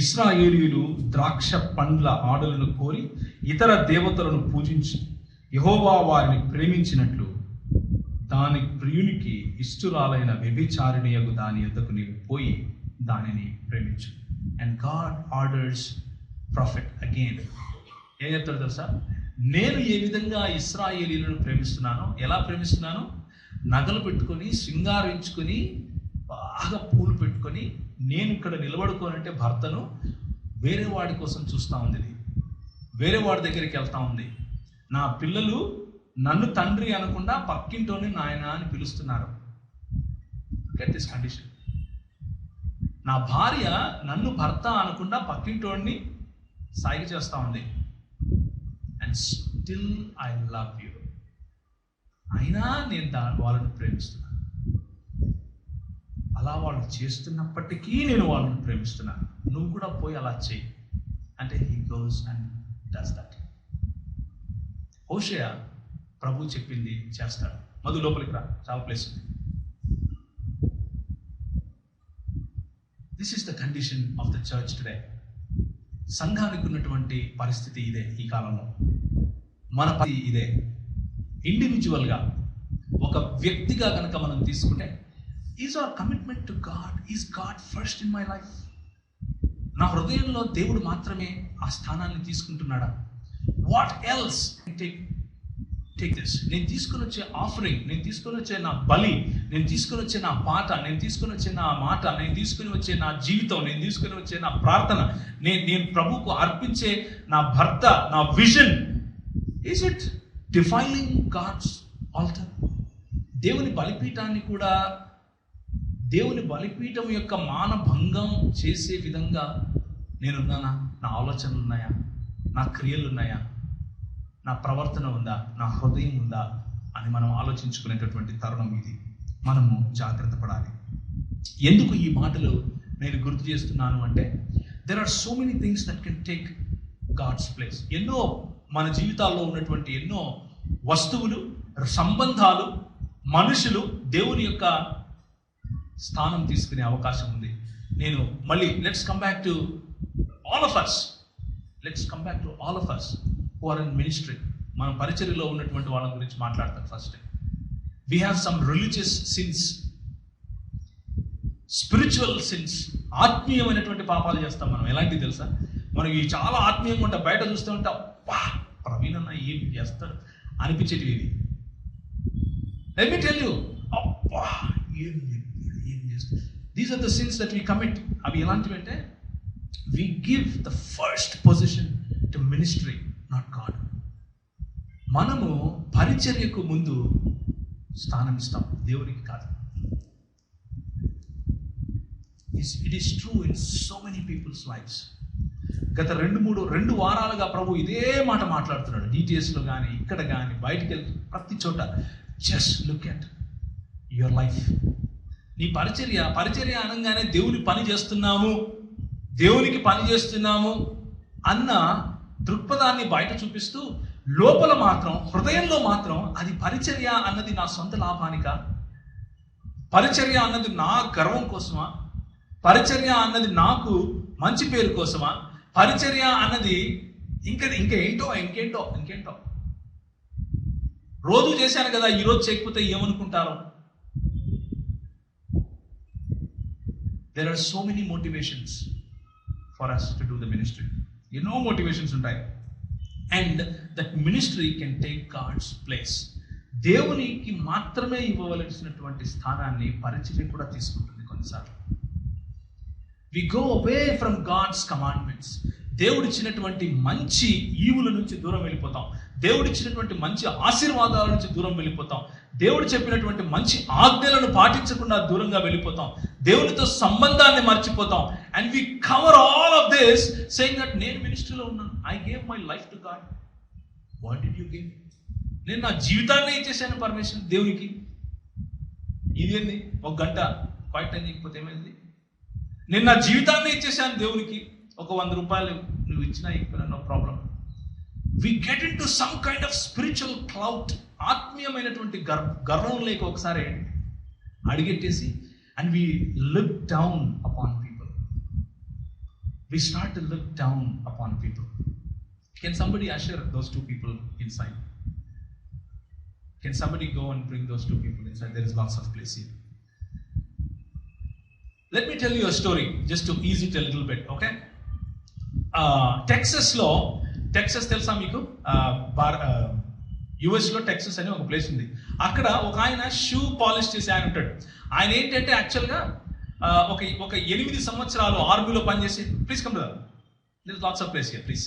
Speaker 1: ఇశ్రాయేలీయులు ద్రాక్ష పండ్ల ఆడులను కోరి ఇతర దేవతలను పూజించి యెహోవా వారిని ప్రేమించినట్లు దాని ప్రియునికి ఇష్టురాలైన వ్యభిచారిణియగు దాని యొద్దకు నీవు పోయి దానిని ప్రేమించు. And God orders profit again. ఏం చెప్తాడు తెలుసా? నేను ఏ విధంగా ఇశ్రాయేలీయులను ప్రేమిస్తున్నానో, ఎలా ప్రేమిస్తున్నానో, నగలు పెట్టుకొని శృంగారించుకొని బాగా పూలు పెట్టుకొని నేను ఇక్కడ నిలబడుకోనంటే భర్తను వేరే వాడి కోసం చూస్తూ ఉంది, వేరే వాడి దగ్గరికి వెళ్తా ఉంది. నా పిల్లలు నన్ను తండ్రి అనకుండా పక్కింటోని నాయన అని పిలుస్తున్నారు. Get this condition. నా భార్య నన్ను భర్త అనకుండా పక్కింటోడిని సాగి చేస్తూ ఉంది. And still I love you. అయినా నేను వాళ్ళని ప్రేమిస్తున్నాను. అలా వాళ్ళు చేస్తున్నప్పటికీ నేను వాళ్ళని ప్రేమిస్తున్నాను. నువ్వు కూడా పోయి అలా చేయి అంటే he goes and does that. Hoshea ప్రభు చెప్పింది చేస్తాడు. మధు లోపలికి రా, చాలా ప్లేస్ ఉంది. This is the condition of the church today. సంఘానికి ఉన్నటువంటి పరిస్థితి ఇదే ఈ కాలంలో. మన పరిస్థితి ఇదే. ఇండివిజువల్గా ఒక వ్యక్తిగా కనుక మనం తీసుకుంటే, is our commitment to God, is God first in my life? నా హృదయంలో దేవుడు మాత్రమే ఆ స్థానాన్ని తీసుకుంటున్నాడా? What else take this. నేను తీసుకొని వచ్చే ఆఫరింగ్, నేను తీసుకొని వచ్చే నా బలి, నేను తీసుకొని వచ్చే నా పాట, నేను తీసుకొని వచ్చే నా మాట, నేను తీసుకొని వచ్చే నా జీవితం, నేను తీసుకొని వచ్చే నా ప్రార్థన, నేను ప్రభువుకు అర్పించే నా భర్త, నా vision, is it defiling God's altar? దేవుని బలిపీఠాన్ని కూడా, దేవుని బలిపీఠం యొక్క మానభంగం చేసే విధంగా నేనున్నానా? నా ఆలోచనలు ఉన్నాయా? నా క్రియలు ఉన్నాయా? నా ప్రవర్తన ఉందా? నా హృదయం ఉందా అని మనం ఆలోచించుకునేటటువంటి తరుణం ఇది. మనము జాగ్రత్త పడాలి. ఎందుకు ఈ మాటలు నేను గుర్తు చేస్తున్నాను అంటే, there are so many things that can take God's place. ఎన్నో మన జీవితాల్లో ఉన్నటువంటి ఎన్నో వస్తువులు, సంబంధాలు, మనుషులు దేవుని యొక్క స్థానం తీసుకునే అవకాశం ఉంది. నేను మళ్ళీ let's come back to all of us who are in ministry. మనం పరిచర్యలో ఉన్నటువంటి వాళ్ళ గురించి మాట్లాడతాం. First we have some religious sins, spiritual sins. ఆత్మీయమైనటువంటి పాపాలు చేస్తాం మనం. ఎలాంటివి తెలుసా? మనం ఈ చాలా ఆత్మీయంగా ఉంటాం, బయట చూస్తూ ఉంటాం, అబ్బా ప్రవీణ్ అన్న ఏం చేస్తాడు అనిపించేటివి ఇవి. Let me tell you, అబ్బా ఏం చేస్తాడు. These are the sins that we commit. అవి ఎలాంటివి అంటే, we give the first position to ministry, not God. మనము పరిచర్యకు ముందు స్థానం ఇస్తాం, దేవునికి కాదు. It is true in so many people's lives. గత 2 వారాలుగా ప్రభు ఇదే మాట మాట్లాడుతున్నాడు. DTSలో కానీ, ఇక్కడ కానీ, బయటికి వెళ్ళి ప్రతి చోట. Just look at your life. నీ పరిచర్య అనగానే దేవునికి పని చేస్తున్నాము అన్న దృక్పథాన్ని బయట చూపిస్తూ, లోపల మాత్రం, హృదయంలో మాత్రం అది పరిచర్య అన్నది నా సొంత లాభానిక, పరిచర్య అన్నది నా గర్వం కోసమా, పరిచర్య అన్నది నాకు మంచి పేరు కోసమా, పరిచర్య అన్నది ఇంకేంటో రోజు చేశాను కదా, ఈరోజు చేయకపోతే ఏమనుకుంటారో. There are so many motivations for us to do the ministry. ఎన్నో మోటివేషన్స్ ఉంటాయి. And that ministry can take God's place. దేవునికి మాత్రమే ఇవ్వవలసినటువంటి స్థానాన్ని పరిచర్య కూడా తీసుకుంటుంది కొన్నిసార్లు. We go away from God's commandments. దేవుడిచ్చినటువంటి మంచి ఈవుల నుంచి దూరం వెళ్ళిపోతాం. దేవుడిచ్చినటువంటి మంచి ఆశీర్వాదాల నుంచి దూరం వెళ్ళిపోతాం. దేవుడు చెప్పినటువంటి మంచి ఆజ్ఞలను పాటించకుండా దూరంగా వెళ్ళిపోతాం. దేవునితో సంబంధాన్ని మర్చిపోతాం. And we cover all of this saying that నేను మినిస్ట్రీలో ఉన్నాను. I gave my life to God. What did you give? నేను నా జీవితాన్ని ఇచ్చేసాను పరమేశ్వరుని దేవునికి. ఇదేంది? 1 గంట క్వైట్ టైం చేయకపోతే ఏమైంది? నేను నా జీవితాన్ని ఇచ్చేసాను దేవునికి. ఒక 100 రూపాయలు నువ్వు ఇచ్చినా ఇచ్చినా no problem. We get into some kind of spiritual clout. ఆత్మీయమైనటువంటి గర్వం లేక ఒకసారి అడిగెట్టేసి, and we look down upon people. We start to look down upon people. Can somebody usher those 2 people inside? Can somebody go and bring those 2 people inside? There is lots of place here. Let me tell you a story just to ease it a little bit, okay? Texas తెలుసా మీకు? యుఎస్లో టెక్సస్ అని ఒక ప్లేస్ ఉంది. అక్కడ ఒక ఆయన షూ పాలిష్ చేసి ఆయన ఉంటాడు. ఆయన ఏంటంటే యాక్చువల్గా ఒక 8 సంవత్సరాలు ఆర్మీలో పనిచేసి, please come to that, there is lots of place here please.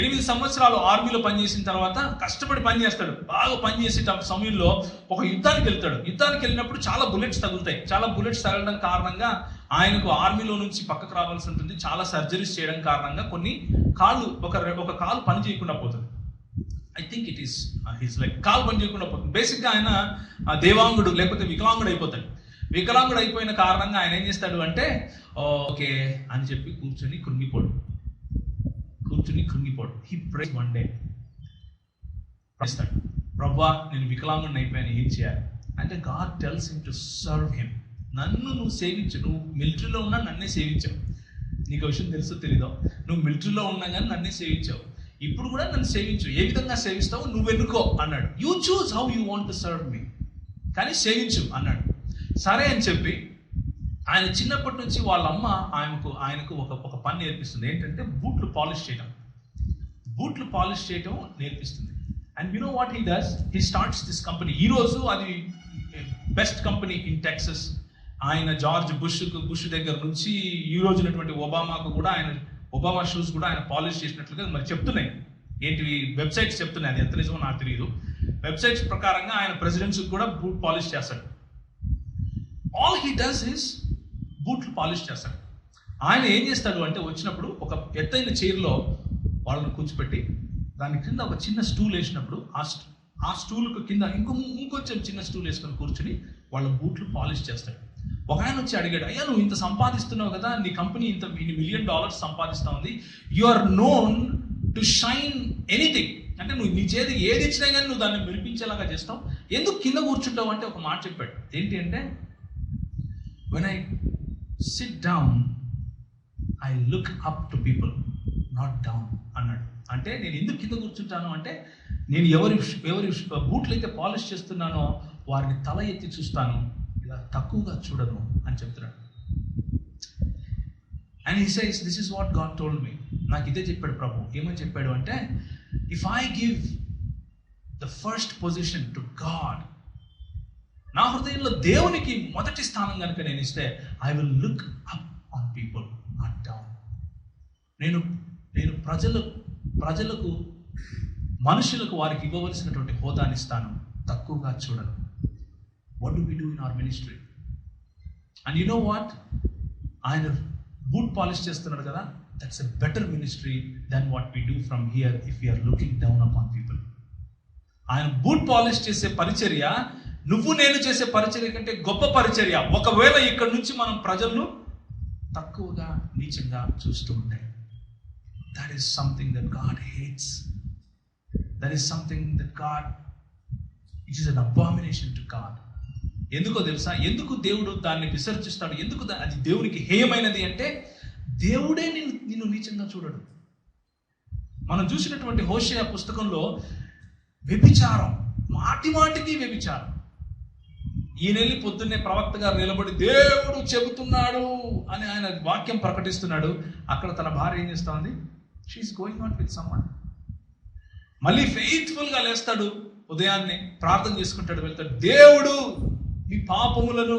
Speaker 1: 8 సంవత్సరాలు ఆర్మీలో పనిచేసిన తర్వాత కష్టపడి పని చేస్తాడు. బాగా పనిచేసే సమయంలో ఒక యుద్ధానికి వెళ్తాడు. యుద్ధానికి వెళ్ళినప్పుడు చాలా బుల్లెట్స్ తగులుతాయి. చాలా బుల్లెట్స్ తగలడం కారణంగా ఆయనకు ఆర్మీలో నుంచి పక్కకు రావాల్సి ఉంటుంది. చాలా సర్జరీస్ చేయడం కారణంగా కొన్ని కాళ్ళు, ఒక కాలు పని చేయకుండా పోతుంది. I think it is his like కాలు పని చేయకుండా పోతుంది. బేసిక్గా ఆయన దేవాంగుడు లేకపోతే వికలాంగుడు అయిపోతాడు. వికలాంగుడు అయిపోయిన కారణంగా ఆయన ఏం చేస్తాడు అంటే, ఓకే అని చెప్పి కూర్చొని కృంగిపోడు. హీ ప్రేస్ వన్ డే, ప్రభువా నేను వికలాంగుడిని అయిపోయాను, ఏం చేయాలి అంటే, God tells him to serve him. నన్ను నువ్వు సేవించు. నువ్వు మిలిటరీలో ఉన్నా నన్నే సేవించావు. నీకు విషయం తెలుసో తెలీదో, నువ్వు మిలిటరీలో ఉన్నా కానీ నన్నే సేవించావు. ఇప్పుడు కూడా నన్ను సేవించు. ఏ విధంగా సేవిస్తావు నువ్వు ఎన్నుకో అన్నాడు. You choose how you want to serve me, కానీ సేవించు అన్నాడు. సరే అని చెప్పి ఆయన చిన్నప్పటి నుంచి వాళ్ళ అమ్మ ఆయనకు ఒక పని నేర్పిస్తుంది. ఏంటంటే బూట్లు పాలిష్ చేయటం నేర్పిస్తుంది. And you know what he does? He starts this company. ఈరోజు అది బెస్ట్ కంపెనీ ఇన్ టెక్సస్. ఆయన జార్జ్ బుష్ దగ్గర నుంచి ఈ రోజునటువంటి ఒబామాకు కూడా ఒబామా షూస్ కూడా ఆయన పాలిష్ చేసినట్లుగా మరి చెప్తున్నాయి. ఏంటివి వెబ్సైట్స్ చెప్తున్నాయి. అది ఎంత నిజమో నాకు తెలియదు. వెబ్సైట్స్ ప్రకారంగా ఆయన ప్రెసిడెంట్స్ కూడా బూట్ పాలిష్ చేస్తాడు. ఆల్ హీ డస్ ఇస్ బూట్లు పాలిష్ చేస్తాడు. ఆయన ఏం చేస్తాడు అంటే, వచ్చినప్పుడు ఒక ఎత్తైన చైర్లో వాళ్ళని కూర్చోపెట్టి దాని కింద ఒక చిన్న స్టూల్ వేసినప్పుడు ఆ స్టూల్కు కింద ఇంకొంచెం చిన్న స్టూల్ వేసుకొని కూర్చుని వాళ్ళ బూట్లు పాలిష్ చేస్తాడు. ఒక ఆయన వచ్చి అడిగాడు, అయ్యా నువ్వు ఇంత సంపాదిస్తున్నావు కదా, నీ కంపెనీ $1 million సంపాదిస్తూ ఉంది, you are known to shine anything, అంటే నువ్వు నీ చేతి ఏది ఇచ్చినా కానీ నువ్వు దాన్ని మెరిపించేలాగా చేస్తావు, ఎందుకు కింద కూర్చుంటావు అంటే ఒక మాట చెప్పాడు. ఏంటి అంటే, when I sit down I look up to people, not down అన్నాడు. అంటే నేను ఎందుకు కింద కూర్చుంటాను అంటే, నేను ఎవరి బూట్లు అయితే పాలిష్ చేస్తున్నానో వారిని తల ఎత్తి చూస్తాను, ఇలా తక్కువగా చూడను అని చెప్తున్నాడు. And he says, this is what God told me. నాకు ఇదే చెప్పాడు ప్రభు. ఏమని చెప్పాడు అంటే, if I give the first position to God, నా హృదయంలో దేవునికి మొదటి స్థానం కనుక నేను ఇస్తే, I will look up on people, not down. నేను ప్రజలకు మనుషులకు వారికి ఇవ్వవలసినటువంటి హోదాని ఇస్తాను, తక్కువగా చూడను. What do we do in our ministry? And you know what? ఆయన బూట్ పాలిష్ చేస్తున్నాడు కదా, that's a better ministry then what we do from here if you're looking down upon people. ఆయన బూట్ పాలిష్ చేసే పరిచర్య నువ్వు నేను చేసే పరిచర్య కంటే గొప్ప పరిచర్య. ఒకవేళ ఇక్కడ నుంచి మనం ప్రజలను తక్కువగా నీచంగా చూస్తూ ఉంటాయి. That is something that God hates. That is something that God, it is an abomination to God. ఎందుకో తెలుసా? ఎందుకు దేవుడు దాన్ని విసర్జిస్తాడు? ఎందుకు అది దేవునికి హేయమైనది అంటే దేవుడే నిన్ను నీచంగా చూడడు. మనం చూసినటువంటి హోషేయ పుస్తకంలో వ్యభిచారం, మాటి మాటికి వ్యభిచారం. ఈయనెళ్ళి పొద్దున్నే ప్రవక్త గారు నిలబడి దేవుడు చెబుతున్నాడు అని ఆయన వాక్యం ప్రకటిస్తున్నాడు. అక్కడ తన భార్య ఏం చేస్తా ఉంది? She is going on with someone. మళ్ళీ ఫెయిత్ఫుల్ గా లేస్తాడు, ఉదయాన్నే ప్రార్థన చేసుకుంటాడు, వెళ్తాడు. దేవుడు మీ పాపములను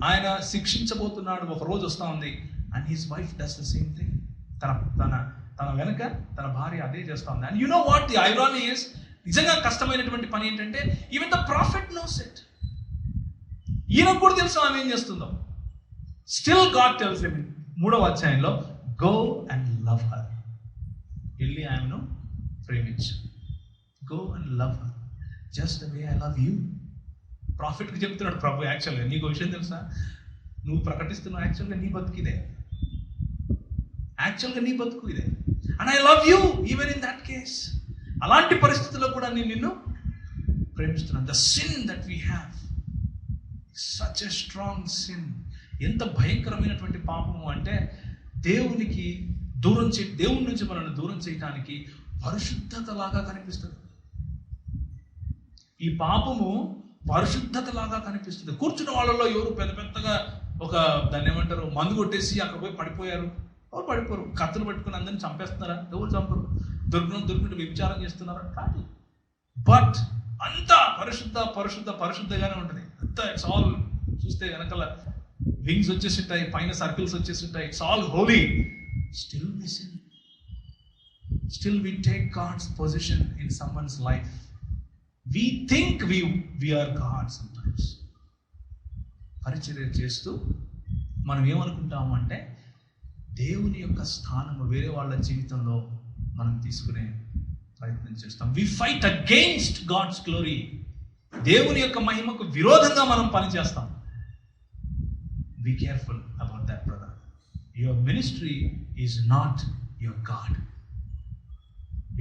Speaker 1: ఆయన శిక్షించబోతున్నాడు, ఒక రోజు వస్తా ఉంది. And his wife does the same thing. తన వెనక తన భార్య అదే చేస్తా ఉంది. And you know what the irony is, నిజంగా కష్టమైనటువంటి పని ఏంటంటే even the prophet knows it. ఈయనకు కూడా తెలుసు ఆమె ఏం చేస్తుందో. స్టిల్ గాడ్ టెల్స్ హిమ్ 3వ అధ్యాయంలో, గో అండ్ లవ్ హర్. వెళ్ళి ఆమెను ప్రేమించు. Go and love her just the way I love you. ప్రాఫిట్కి చెప్తున్నాడు ప్రభు. యాక్చువల్గా నీకు విషయం తెలుసా? నువ్వు ప్రకటిస్తున్నావు యాక్చువల్గా నీ బతుకిదే. యాక్చువల్గా నీ బతుకు ఇదే. And I love you even in that case. అలాంటి పరిస్థితుల్లో కూడా నేను నిన్ను ప్రేమిస్తున్నాను. The sin that we have, such a strong sin. ఎంత భయంకరమైనటువంటి పాపము అంటే దేవునికి దూరం దేవుని నుంచి మనల్ని దూరం చేయడానికి పరిశుద్ధత లాగా కనిపిస్తుంది. ఈ పాపము పరిశుద్ధత లాగా కనిపిస్తుంది. కూర్చున్న వాళ్ళలో ఎవరు పెద్దగా ఒక దాన్ని ఏమంటారు, మందు కొట్టేసి అక్కడ పోయి పడిపోయారు? ఎవరు పడిపోరు. కత్తులు పట్టుకుని అందరిని చంపేస్తున్నారా? ఎవరు చంపరు. దొరికినట్టు వ్యభిచారం చేస్తున్నారా? కాదు. బట్ అంతా పరిశుద్ధగానే ఉంటుంది. అంతా ఇట్స్ ఆల్ చూస్తే వెనకాల వింగ్స్ వచ్చేసింటాయి, పైన సర్కిల్స్ వచ్చేసింటాయి. It's all holy. Still we sin. Still we take God's position in someone's life. We think we are God sometimes. పరిచర్య చేస్తూ మనం ఏమనుకుంటాము అంటే దేవుని యొక్క స్థానము వేరే వాళ్ళ జీవితంలో మనం తీసుకునే ప్రయత్నం చేస్తాం. We fight against God's glory. దేవుని యొక్క మహిమకు విరోధంగా మనం పనిచేస్తాం. Be careful about that, brother. Your ministry is not your God.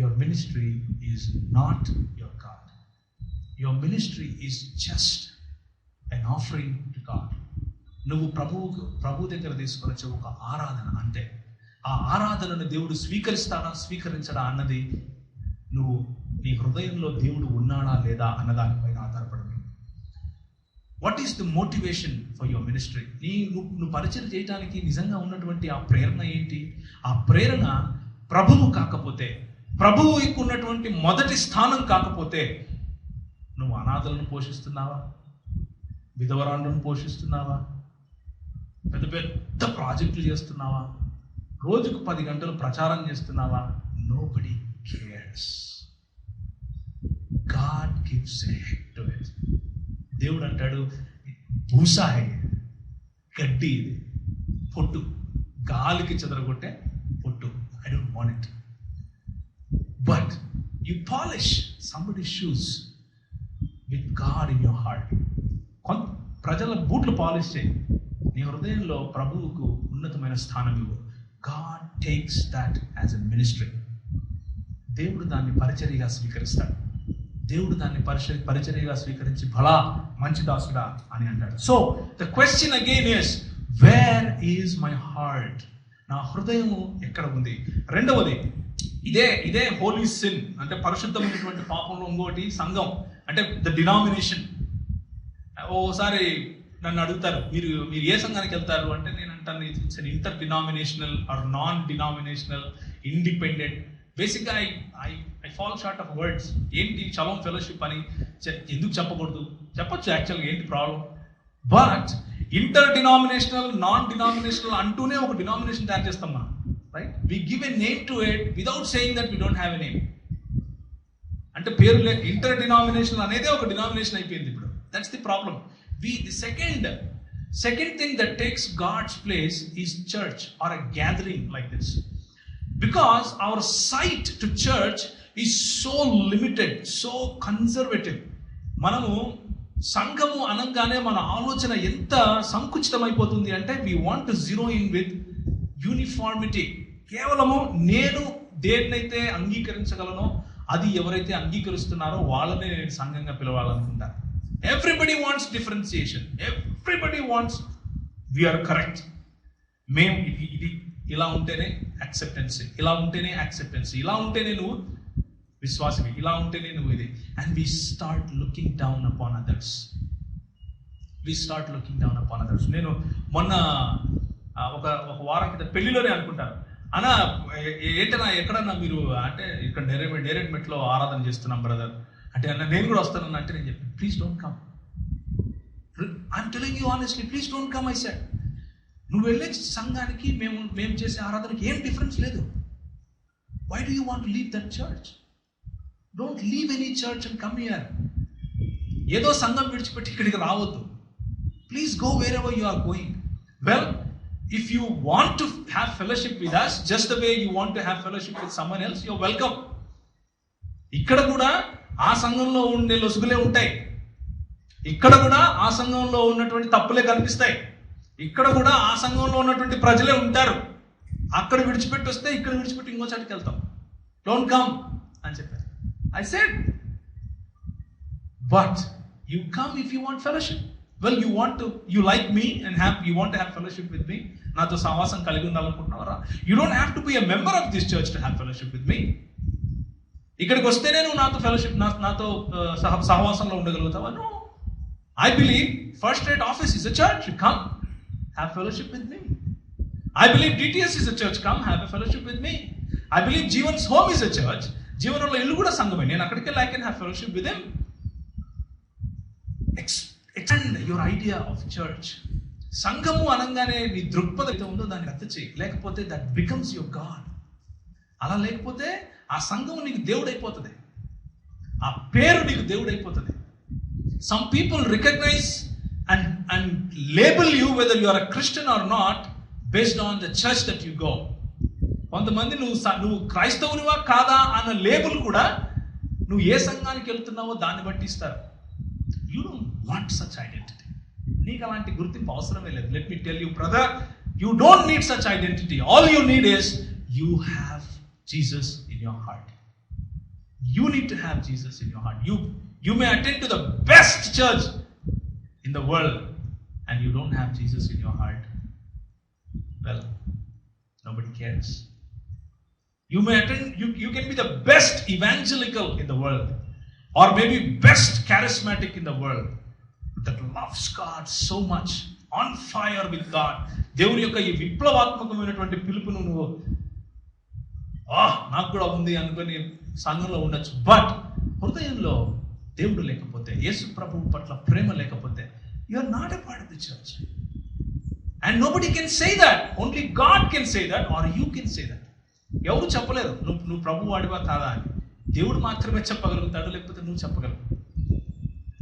Speaker 1: Your ministry is not your God. Your ministry is just an offering to God. నువ్వు ప్రభు దగ్గర తీసుకొని వచ్చే ఒక ఆరాధన అంతే. ఆ ఆరాధనను దేవుడు స్వీకరించడా అన్నది నువ్వు నీ హృదయంలో దేవుడు ఉన్నాడా లేదా అన్నదానిపైన ఆధారపడింది. What is the motivation for your ministry? నువ్వు పరిచయం చేయడానికి నిజంగా ఉన్నటువంటి ఆ ప్రేరణ ఏంటి? ఆ ప్రేరణ ప్రభువు కాకపోతే, ప్రభువుకు ఉన్నటువంటి మొదటి స్థానం కాకపోతే, నువ్వు అనాథలను పోషిస్తున్నావా? విధవరాండ్లను పోషిస్తున్నావా? పెద్ద పెద్ద ప్రాజెక్టులు చేస్తున్నావా? రోజుకు 10 గంటలు ప్రచారం చేస్తున్నావా? Nobody cares. God gives a head to it. దేవుడు అంటాడు, భూసా హై, గడ్డి ఇది, పొట్టు, గాలికి చెదరగొట్టే పొట్టు. I don't want it. But you polish somebody's shoes with God in your heart. ప్రజల బూట్లు పాలిష్ చేయి. నీ హృదయంలో ప్రభువుకు ఉన్నతమైన స్థానం ఇవ్వు. God takes that as a ministry. దేవుడు దాన్ని పరిచర్యగా స్వీకరిస్తాడు. దేవుడు దాన్ని పరిచర్యగా స్వీకరించి భలా మంచి దాసుడా అని అంటాడు. So the question again is, where is my heart? నా హృదయము ఎక్కడ ఉంది? రెండవది, ఇదే హోలీ సిన్ అంటే పరిశుద్ధమైనటువంటి పాపంలో ఇంకోటి సంఘం అంటే ద డినామినేషన్. ఓసారి నన్ను అడుగుతారు, మీరు ఏ సంఘానికి వెళ్తారు అంటే నేను అంటాను, it's an interdenominational or non denominational, independent. బేసిక్గా I fall short of words. ఏంటి షలోమ్ ఫెలోషిప్ అని ఎందుకు చెప్పకూడదు? చెప్పొచ్చు యాక్చువల్గా, ఏంటి problem? But interdenominational, non denominational అంటూనే ఒక డినామినేషన్ తయారు చేస్తాం మనం, right? We give a name to it without saying that we don't have a name. అంటే పేరు ఇంటర్ డినామినేషన్ అనేదే ఒక డినామినేషన్ అయిపోయింది ఇప్పుడు. That's the problem. The Second thing that takes God's place is church or a gathering like this. Because our sight to church is so limited, so conservative. మనము సంఘము అనగానే మన ఆలోచన ఎంత సంకుచితమైపోతుంది అంటే we want to zero in with uniformity. కేవలము నేను దేన్నైతే అంగీకరించగలనో అది ఎవరైతే అంగీకరిస్తున్నారో వాళ్ళనే నేను సంఘంగా పిలవాలనుకుంటాను. Everybody wants differentiation. Everybody wants we are correct. మేము ఇది ఇలా ఉంటేనే యాక్సెప్టెన్సీ, ఇలా ఉంటేనే యాక్సెప్టెన్సీ, ఇలా ఉంటేనే నువ్వు విశ్వాసవి, ఇలా ఉంటేనే నువ్వు ఇది. And we start looking down upon others. నేను మొన్న ఒక వారం కింద పెళ్లిలోనే అనుకుంటాను, అన్న ఏంటన్నా ఎక్కడన్నా మీరు అంటే ఇక్కడ నేరేడ్మెట్లో ఆరాధన చేస్తున్నాం బ్రదర్ అంటే అన్న నేను కూడా వస్తానన్నా అంటే నేను చెప్పాను please don't come. I'm telling you honestly please don't come. I said నువ్వు వెళ్ళే సంఘానికి మేము చేసే ఆరాధనకి ఏం డిఫరెన్స్ లేదు. Why do you want to leave that church? Don't leave any church and come here. ఏదో సంఘం విడిచిపెట్టి ఇక్కడికి రావద్దు. Please go wherever you are going. Well, if you want to have fellowship with us just the way you want to have fellowship with someone else, you're welcome. ఇక్కడ కూడా ఆ సంఘంలో ఉండే లొసుగులే ఉంటాయి, ఇక్కడ కూడా ఆ సంఘంలో ఉన్నటువంటి తప్పులే కనిపిస్తాయి, ఇక్కడ కూడా ఆ సంఘంలో ఉన్నటువంటి ప్రజలే ఉంటారు. అక్కడ విడిచిపెట్టి వస్తే ఇక్కడ విడిచిపెట్టి ఇంకో చాటికి వెళ్తాం. డోంట్ కమ్ అని చెప్పారు. I said but you come if you want fellowship. Well, you like me and you want to have fellowship with me. నాతో సహవాసం కలిగి ఉండాలనుకుంటున్నారా? You don't have to be a member of this church to have fellowship with me. ఇక్కడికి వస్తేనే నువ్వు నాతో ఫెలోషిప్ నాతో సహవాసంలో ఉండగలుగుతావా? No. I believe First Rate Office is a church. You come, have fellowship with me. I believe DTS is a church. Come, have a fellowship with me. I believe Jeevan's home is a church. జీవనంలో ఇల్లు కూడా సంఘమే. నేను అక్కడికి వెళ్ళి I can have fellowship with him. Extend your idea of church. సంఘము అనగానే నీ దృక్పథం అయితే ఉందో దాన్ని రద్దు చేయి. లేకపోతే దట్ బికమ్స్ యువర్ గాడ్. అలా లేకపోతే ఆ సంఘము నీకు దేవుడు అయిపోతుంది, ఆ పేరు నీకు దేవుడు అయిపోతుంది. Some people recognise and label you whether you are a Christian or not based on the church that you go. కొంతమంది నువ్వు క్రైస్తవునివా కాదా అన్న లేబుల్ కూడా నువ్వు ఏ సంఘానికి వెళ్తున్నావో దాన్ని బట్టి ఇస్తారు. You don't want such identity. నీకు అలాంటి గుర్తింపు అవసరమే లేదు. Let me tell you, brother, you don't need such identity. All you need is you have Jesus in your heart. You need to have Jesus in your heart. You may attend to the best church in the world and you don't have Jesus in your heart. Well, nobody cares. You may attend, you can be the best evangelical in the world, or maybe best charismatic in the world, that loves God so much, on fire with God. దేవుని యొక్క ఈ విప్లవాత్మకమైనటువంటి పిలుపును నువ్వు నాకు కూడా ఉంది అనుకుని సంఘంలో ఉండొచ్చు. బట్ హృదయంలో దేవుడు లేకపోతే, యేసు ప్రభువు పట్ల ప్రేమ లేకపోతే, you are not a part of the church. And nobody can say that. Only God can say that, or you can say that. ఎవరు చెప్పలేరు నువ్వు ప్రభు వాడివా కాదా అని. దేవుడు మాత్రమే చెప్పగలుగుతాడు, లేకపోతే నువ్వు చెప్పగలవు.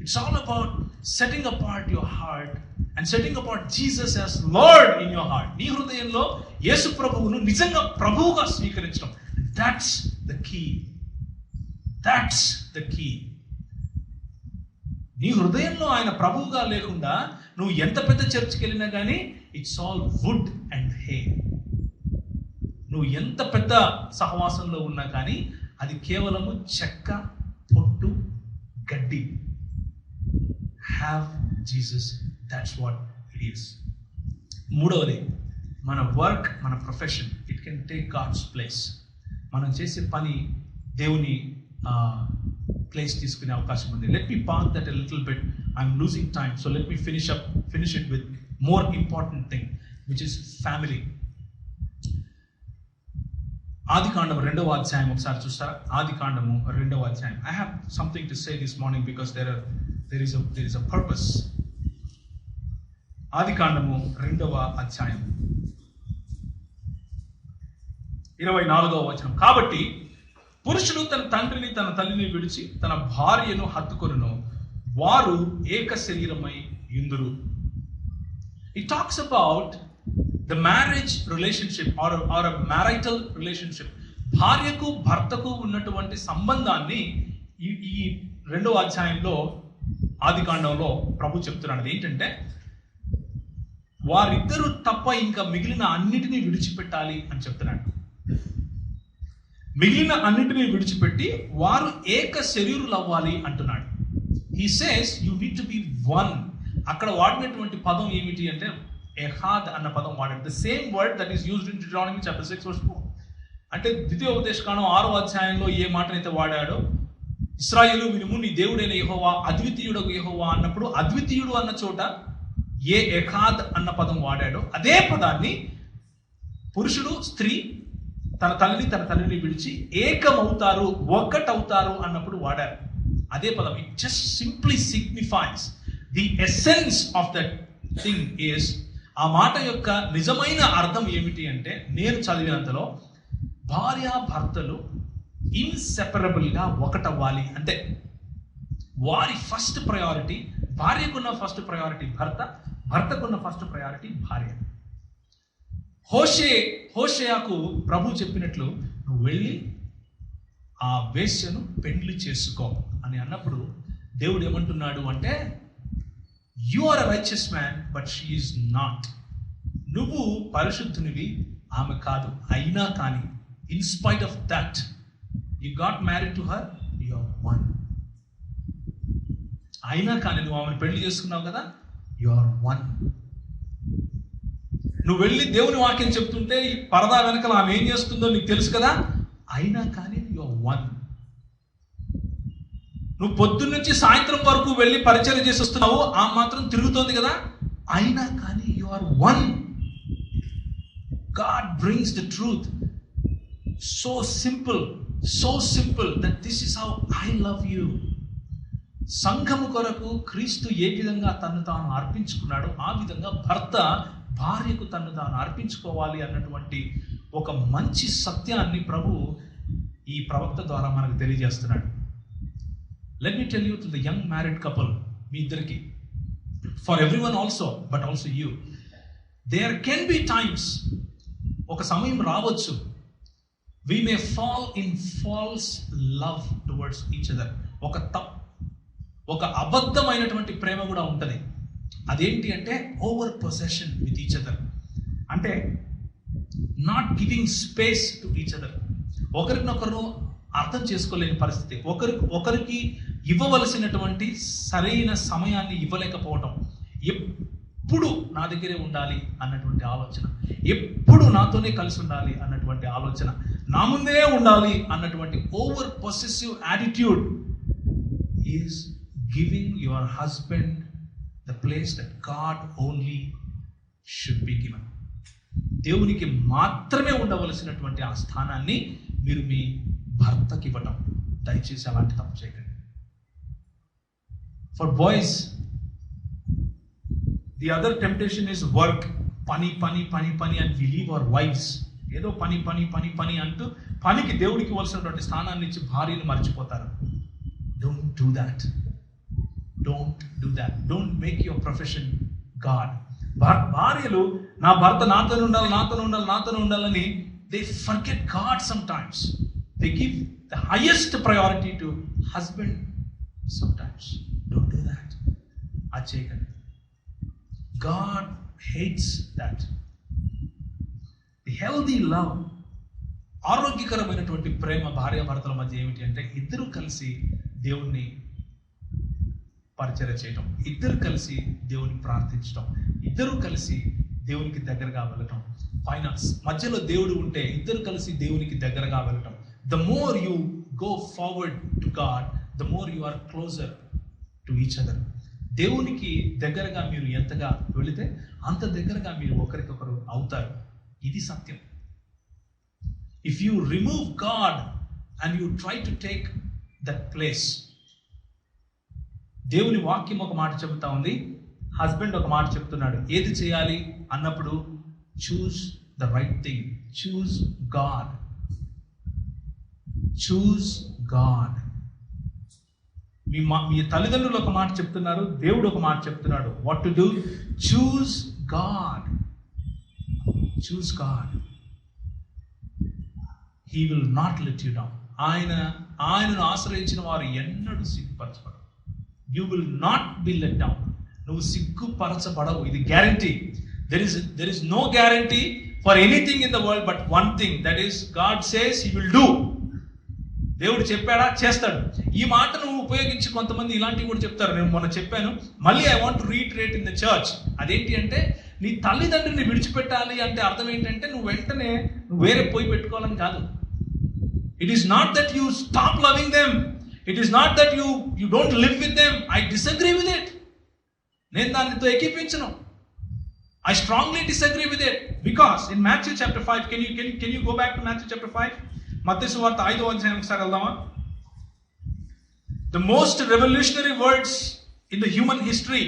Speaker 1: It's all about setting apart your heart and setting apart Jesus as Lord in your heart. నీ హృదయంలో యేసు ప్రభువును నిజంగా ప్రభువుగా స్వీకరించడం. That's the key. That's the key. నీ హృదయంలో ఆయన ప్రభువుగా లేకుండా నువ్వు ఎంత పెద్ద చర్చ్కి వెళ్ళినా కానీ ఇట్స్ ఆల్ వుడ్ అండ్ హే. నువ్వు ఎంత పెద్ద సహవాసంలో ఉన్నా కానీ అది కేవలము చెక్క, పొట్టు, గడ్డి. Have Jesus, that's what it is. మూడవది, మన వర్క్, మన profession, it can take God's place. మనం చేసే పని దేవుని ప్లేస్ తీసుకునే అవకాశం ఉంది. Let me park that a little bit. I'm losing time, so let me finish it with more important thing which is family. ఆదికాండము 2వ అధ్యాయం ఒకసారి చూస్తారా? ఆదికాండము 2వ అధ్యాయం. I have something to say this morning because there is a purpose. ఆదికాండము 2వ అధ్యాయం 24వ వచనం. కాబట్టి పురుషుడు తన తండ్రిని తన తల్లిని విడిచి తన భార్యను హత్తుకొనును, వారు ఏక శరీరమై యుందురు. He talks about the marriage relationship or a marital relationship. భార్యకు భర్తకు ఉన్నటువంటి సంబంధాన్ని ఈ 2వ అధ్యాయంలో ఆదికాండంలో ప్రభు చెప్తున్నాడు. ఏంటంటే వారిద్దరూ తప్ప ఇంకా మిగిలిన అన్నిటినీ విడిచిపెట్టాలి అని చెప్తున్నాడు. మిగిలిన అన్నిటినీ విడిచిపెట్టి వారు ఏక శరీరులు అవ్వాలి అంటున్నాడు. He says you need to be one. అక్కడ వాడినటువంటి పదం ఏమిటి అంటే ఎహాద్ అన్న పదం వాడాడు. The same word that is used in Deuteronomy chapter 6 verse 4. అంటే ద్వితీయోపదేశకాండం 6వ అధ్యాయంలో ఏ మాటనైతే వాడాడో, ఇశ్రాయేలు వినుము నీ దేవుడైన యెహోవా అద్వితీయుడగు యెహోవా అన్నప్పుడు అద్వితీయుడు అన్న చోట ఏ ఎహాద్ అన్న పదం వాడాడో అదే పదాన్ని పురుషుడు స్త్రీ తన తల్లిని విడిచి ఏకమవుతారు, ఒక్కటవుతారు అన్నప్పుడు వాడారు. అదే పదం. It just simply signifies the essence of that thing is, ఆ మాట యొక్క నిజమైన అర్థం ఏమిటి అంటే, నేను చదివినంతలో భార్యాభర్తలు ఇన్సెపరబుల్ గా ఒకటవ్వాలి. అంటే వారి ఫస్ట్ ప్రయారిటీ భార్యకున్న ఫస్ట్ ప్రయారిటీ భర్త, భర్తకున్న ఫస్ట్ ప్రయారిటీ భార్య. హోషేయాకు ప్రభు చెప్పినట్లు నువ్వు వెళ్ళి ఆ వేశ్యను పెండ్లి చేసుకో అని అన్నప్పుడు దేవుడు ఏమంటున్నాడు అంటే, you are a righteous man but she is not. నువ్వు పరిశుద్ధునివి, ఆమె కాదు. అయినా కానీ in spite of that you got married to her, you are one. అయినా కానీ నువ్వు ఆమెను పెళ్లి చేసుకున్నావు కదా, యు ఆర్ వన్. నువ్వు వెళ్ళి దేవుని వాక్యం చెప్తుంటే ఈ పరదా వెనకాల ఆమె ఏం చేస్తుందో నీకు తెలుసు కదా, అయినా కానీ యు ఆర్ వన్. నువ్వు పొద్దున్న నుంచి సాయంత్రం వరకు వెళ్ళి పరిచయం చేసి వస్తున్నావు, ఆ మాత్రం తిరుగుతోంది కదా, అయినా కానీ you are one. God brings the truth so simple that this is how I love you. సంఘము కొరకు క్రీస్తు ఏ విధంగా తను తాను అర్పించుకున్నాడో ఆ విధంగా భర్త భార్యకు తను తాను అర్పించుకోవాలి అన్నటువంటి ఒక మంచి సత్యాన్ని ప్రభు ఈ ప్రవక్త ద్వారా మనకు తెలియజేస్తున్నాడు. Let me tell you to the young married couple, మీ ఇద్దరికి, for everyone also but also you, there can be times, ఒక సమయం రావచ్చు, we may fall in false love towards each other. ఒక అబద్ధమైనటువంటి ప్రేమ కూడా ఉంటుంది. అదేంటి అంటే over possession with each other, అంటే not giving space to each other. ఒకరినొకరు అర్థం చేసుకోలేని పరిస్థితి, ఒకరికి ఇవ్వవలసినటువంటి సరైన సమయాన్ని ఇవ్వలేకపోవటం, ఎప్పుడు నా దగ్గరే ఉండాలి అన్నటువంటి ఆలోచన, ఎప్పుడు నాతోనే కలిసి ఉండాలి అన్నటువంటి ఆలోచన, నా ముందే ఉండాలి అన్నటువంటి over possessive attitude is giving your husband the place that God only should be given. దేవునికి మాత్రమే ఉండవలసినటువంటి ఆ స్థానాన్ని మీరు మీ భర్తకి ఇవ్వటం. దయచేసి అలాంటి తప్పు చేయకండి. For boys the other temptation is work. పని పని పని పని and we leave our wives. ఏదో పని పని పని పని అంటూ పనికి దేవుడికి ఇవ్వాల్సినటువంటి స్థానాన్ని ఇచ్చి భార్యను మర్చిపోతారు. Don't do that. Don't do that. Don't make your profession God. భార్యలు నా భర్త నాతోనే ఉండాలని they forget God sometimes. They give the highest priority to husband sometimes. Don't do that. Achekandi. God hates that. The healthy love, ఆరోగ్యకరమైనటువంటి ప్రేమ భార్యాభర్తల మధ్య ఏమిటి అంటే ఇద్దరు కలిసి దేవుణ్ణి పరిచర్య చేయటం, ఇద్దరు కలిసి దేవుని ప్రార్థించటం, ఇద్దరు కలిసి దేవునికి దగ్గరగా వెళ్ళటం. ఫైనాన్స్ మధ్యలో దేవుడు ఉంటే ఇద్దరు కలిసి దేవునికి దగ్గరగా వెళ్ళటం. The more you go forward to God, the more you are closer to each other. దేవునికి దగ్గరగా మీరు ఎంతగా వెళితే అంత దగ్గరగా మీరు ఒకరికొకరు అవుతారు. ఇది సత్యం. If you remove God and you try to take that place, దేవుని వాక్యం ఒక మాట చెబుతా ఉంది, హస్బెండ్ ఒక మాట చెప్తున్నాడు. ఏది చేయాలి అన్నప్పుడు choose the right thing, choose God, choose God. మీ తల్లిదండ్రులు ఒక మాట చెప్తున్నారు, దేవుడు ఒక మాట చెప్తున్నాడు. What to do? Choose God. Choose God. He will not let you down. ఆయనను ఆశ్రయించిన వారు ఎన్నడూ సిగ్గుపరచబడరు. You will not be let down. నువ్వు సిగ్గుపరచబడవు. ఇది guarantee. There is no guarantee for anything in the world but one thing, that is God says He will do. దేవుడు చెప్పాడా, చేస్తాడు. ఈ మాటను ఉపయోగించి కొంతమంది ఇలాంటివి కూడా చెప్తారు. నేను మొన్న చెప్పాను, మళ్ళీ I want to retreat in the church. అదేంటి అంటే, నీ తల్లిదండ్రుని విడిచిపెట్టాలి అంటే అర్థం ఏంటంటే నువ్వు వెంటనే వేరే పోయి పెట్టుకోవాలని కాదు. It is not that you stop loving them. It is not that you don't live with them. I disagree with it. నేను దానితో ఎక్కిపించను. I strongly disagree with it, because in Matthew chapter 5, can you go back to Matthew chapter 5? మత్తయి సువార్త 5వ అధ్యాయం ఒకసారి వెళ్దామా? The most revolutionary words in the human history.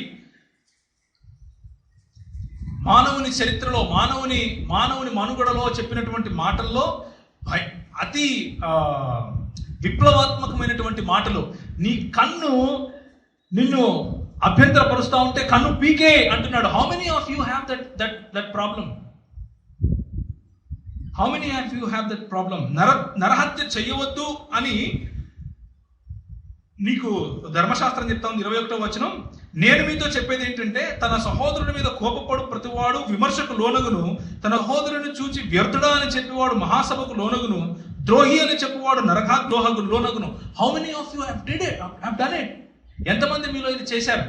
Speaker 1: మానవుని చరిత్రలో, మానవుని మనుగడలో చెప్పినటువంటి మాటల్లో అతి విప్లవాత్మకమైనటువంటి మాటలు. నీ కన్ను నిన్ను అభ్యంతరపరుస్తా ఉంటే కన్ను పీకే అంటున్నాడు. How many of you have that problem? How many of you have that problem? నరహత్య చెయ్యవద్దు అని నీకు ధర్మశాస్త్రం చెప్తా ఉంది. 21వ వచనం, నేను మీతో చెప్పేది ఏంటంటే, తన సహోదరుని మీద కోపపడు ప్రతివాడు విమర్శకు లోనగును, తన సహోదరుని చూచి వ్యర్థుడా అని చెప్పేవాడు మహాసభకు లోనగును, ద్రోహి అని చెప్పేవాడు నరకాగ్రోహకు లోనగును. How many of you have done it? ఎంతమంది మీలో ఇది చేశారు?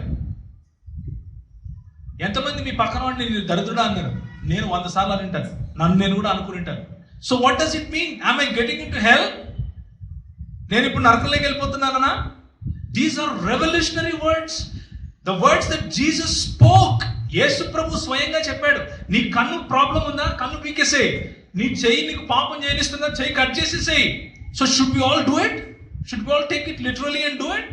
Speaker 1: ఎంతమంది మీ పక్కన వాడిని నేను దరిద్రుడా అన్నారు? నేను 100 సార్లు అని ఉంటాను. నన్ను నేను కూడా అనుకుని ఉంటాను. So what does it mean? Am I getting into hell? నేను ఇప్పుడు నరకంలోకి వెళ్ళిపోతున్నానా? These are revolutionary words. The words that Jesus spoke. యేసు ప్రభు స్వయంగా చెప్పాడు, నీ కన్ను ప్రాబ్లం ఉందా? కన్ను పీకేసేయి. నీ చెయ్యి నీకు పాపం చేయనిస్తుందా? చెయ్యి కట్ చేసేసేయి. So should we all do it? Should we all take it literally and do it?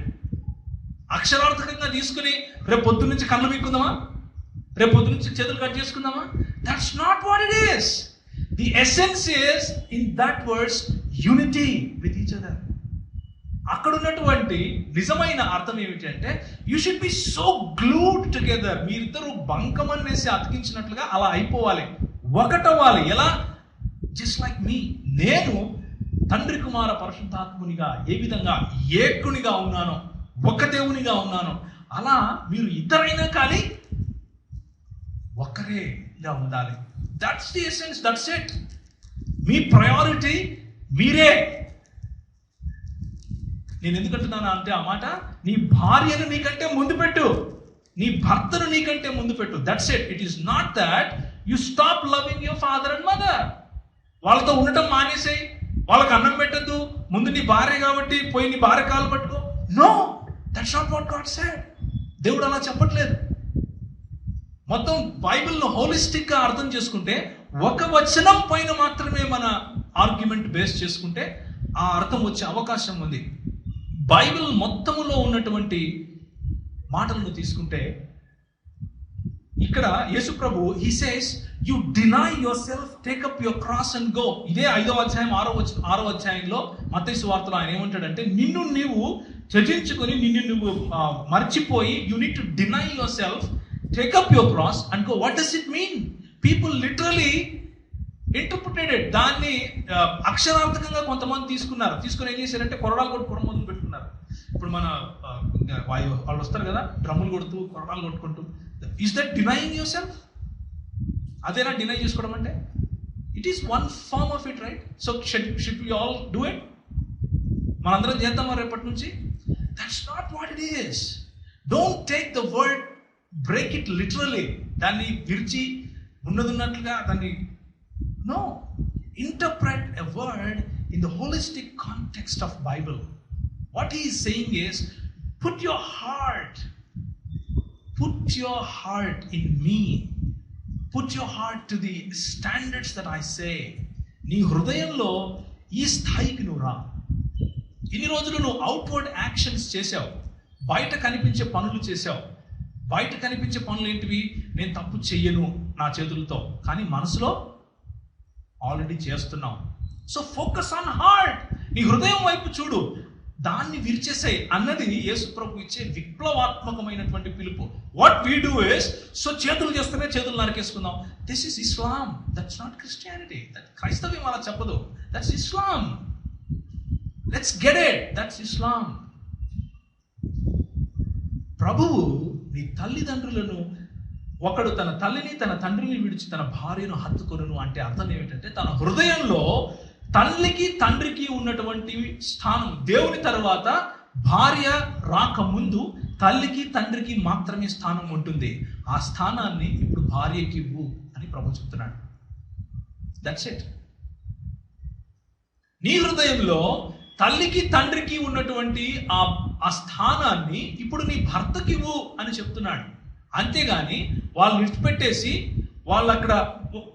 Speaker 1: అక్షరార్థకంగా తీసుకుని రేపు పొద్దు నుంచి కళ్ళు పీక్కుందామా? రేపు పొద్దు నుంచి చేతులు కట్ చేసుకుందామా? That's not what it is. The essence is in that words unity with each other. అక్కడ ఉన్నటువంటి నిజమైన అర్థం ఏమిటి అంటే, you should B so glued together. మీరిద్దరు బంకమన్నేసి అతికించినట్లుగా అలా అయిపోవాలి, ఒకటవ్వాలి. ఎలా? జస్ట్ లైక్ మీ. నేను తండ్రి కుమార పరిశుద్ధాత్మునిగా ఏ విధంగా ఏకునిగా ఉన్నానో, ఒక దేవునిగా ఉన్నాను, అలా మీరు ఇద్దరైనా కానీ ఒక్కరేగా ఉండాలి. That's the essence. That's it. Me priority మీరే. నేను ఎందుకంటున్నాను అంటే ఆ మాట, నీ భార్యను నీకంటే ముందు పెట్టు, నీ భర్తను నీకంటే ముందు పెట్టు. That's it. It is not that you stop loving your father and mother. వాళ్ళతో ఉండటం మానేసేయి, వాళ్ళకి అన్నం పెట్టద్దు, ముందు నీ భార్య కాబట్టి పోయి నీ భార్య కాలు పట్టుకో. No, that's not what God said. దేవుడు అలా చెప్పట్లేదు. మొత్తం బైబిల్ను హోలిస్టిక్ గా అర్థం చేసుకుంటే, ఒక వచనం పైన మాత్రమే మన ఆర్గ్యుమెంట్ బేస్ చేసుకుంటే ఆ అర్థం వచ్చే అవకాశం ఉంది. బైబిల్ మొత్తములో ఉన్నటువంటి మాటలను తీసుకుంటే, ఇక్కడ యేసు ప్రభు he says you deny yourself, take up your cross and go. ఇదే 5వ అధ్యాయం 6వ అధ్యాయంలో మత్తయి సువార్తలో ఆయన ఏమంటాడంటే, నిన్ను నీవు త్యజించుకొని, నిన్ను నువ్వు మర్చిపోయి, you need to deny yourself, take up your cross and go. What does it mean? People literally interpreted. దాన్ని అక్షరార్థకంగా కొంతమంది తీసుకుని ఏం చేశారంటే కొరడాలు కొట్టుకోవడం మొదలు పెట్టుకున్నారు. ఇప్పుడు మన వాళ్ళు వస్తారు కదా, డ్రమ్ములు కొడుతూ కొరడాలు కొట్టుకుంటూ. Is that denying yourself? అదేనా డినై చేసుకోవడం అంటే? It is one form of it, right? So should we all do it? మనందరం చేద్దామా రేపటి నుంచి? That's not what it is. Don't take the word, break it literally. దాన్ని విరిచి ఉన్నట్లుగా దాన్ని no. Interpret a word in the holistic context of Bible. What he is saying is, put your heart in me. Put your heart to the standards that I say. నీ హృదయంలో ఈ స్థాయికి నువ్వు రా. ఇన్ని రోజులు నువ్వు అవుట్వర్డ్ యాక్షన్స్ చేసావు, బయట కనిపించే పనులు చేసావు. బయట కనిపించే పనులు ఏంటివి? నేను తప్పు చెయ్యను నా చేతులతో, కానీ మనసులో ఆల్రెడీ చేస్తున్నావు. So focus on heart. నీ హృదయం వైపు చూడు. దాన్ని విరిచేసాయి అన్నది యేసు ప్రభు ఇచ్చే విప్లవాత్మకమైనటువంటి పిలుపు. What we do is, so చేతులు చేస్తేనే చేతులు నరికేసుకుందాం. This is Islam, that's not Christianity. క్రైస్తవ్యం అలా చెప్పదు. That's Islam. Let's get it, that's Islam. ప్రభువు నీ తల్లిదండ్రులను, ఒకడు తన తల్లిని తన తండ్రిని విడిచి తన భార్యను హత్తుకొనును అంటే అర్థం ఏమిటంటే, తన హృదయంలో తల్లికి తండ్రికి ఉన్నటువంటి స్థానం, దేవుని తర్వాత భార్య రాకముందు తల్లికి తండ్రికి మాత్రమే స్థానం ఉంటుంది. ఆ స్థానాన్ని ఇప్పుడు భార్యకి ఇవ్వు అని ప్రభు చెప్తున్నాడు. That's it. నీ హృదయంలో తల్లికి తండ్రికి ఉన్నటువంటి ఆ స్థానాన్ని ఇప్పుడు నీ భర్తకి ఇవ్వు అని చెప్తున్నాడు. అంతేగాని వాళ్ళు విడిచిపెట్టేసి వాళ్ళు అక్కడ,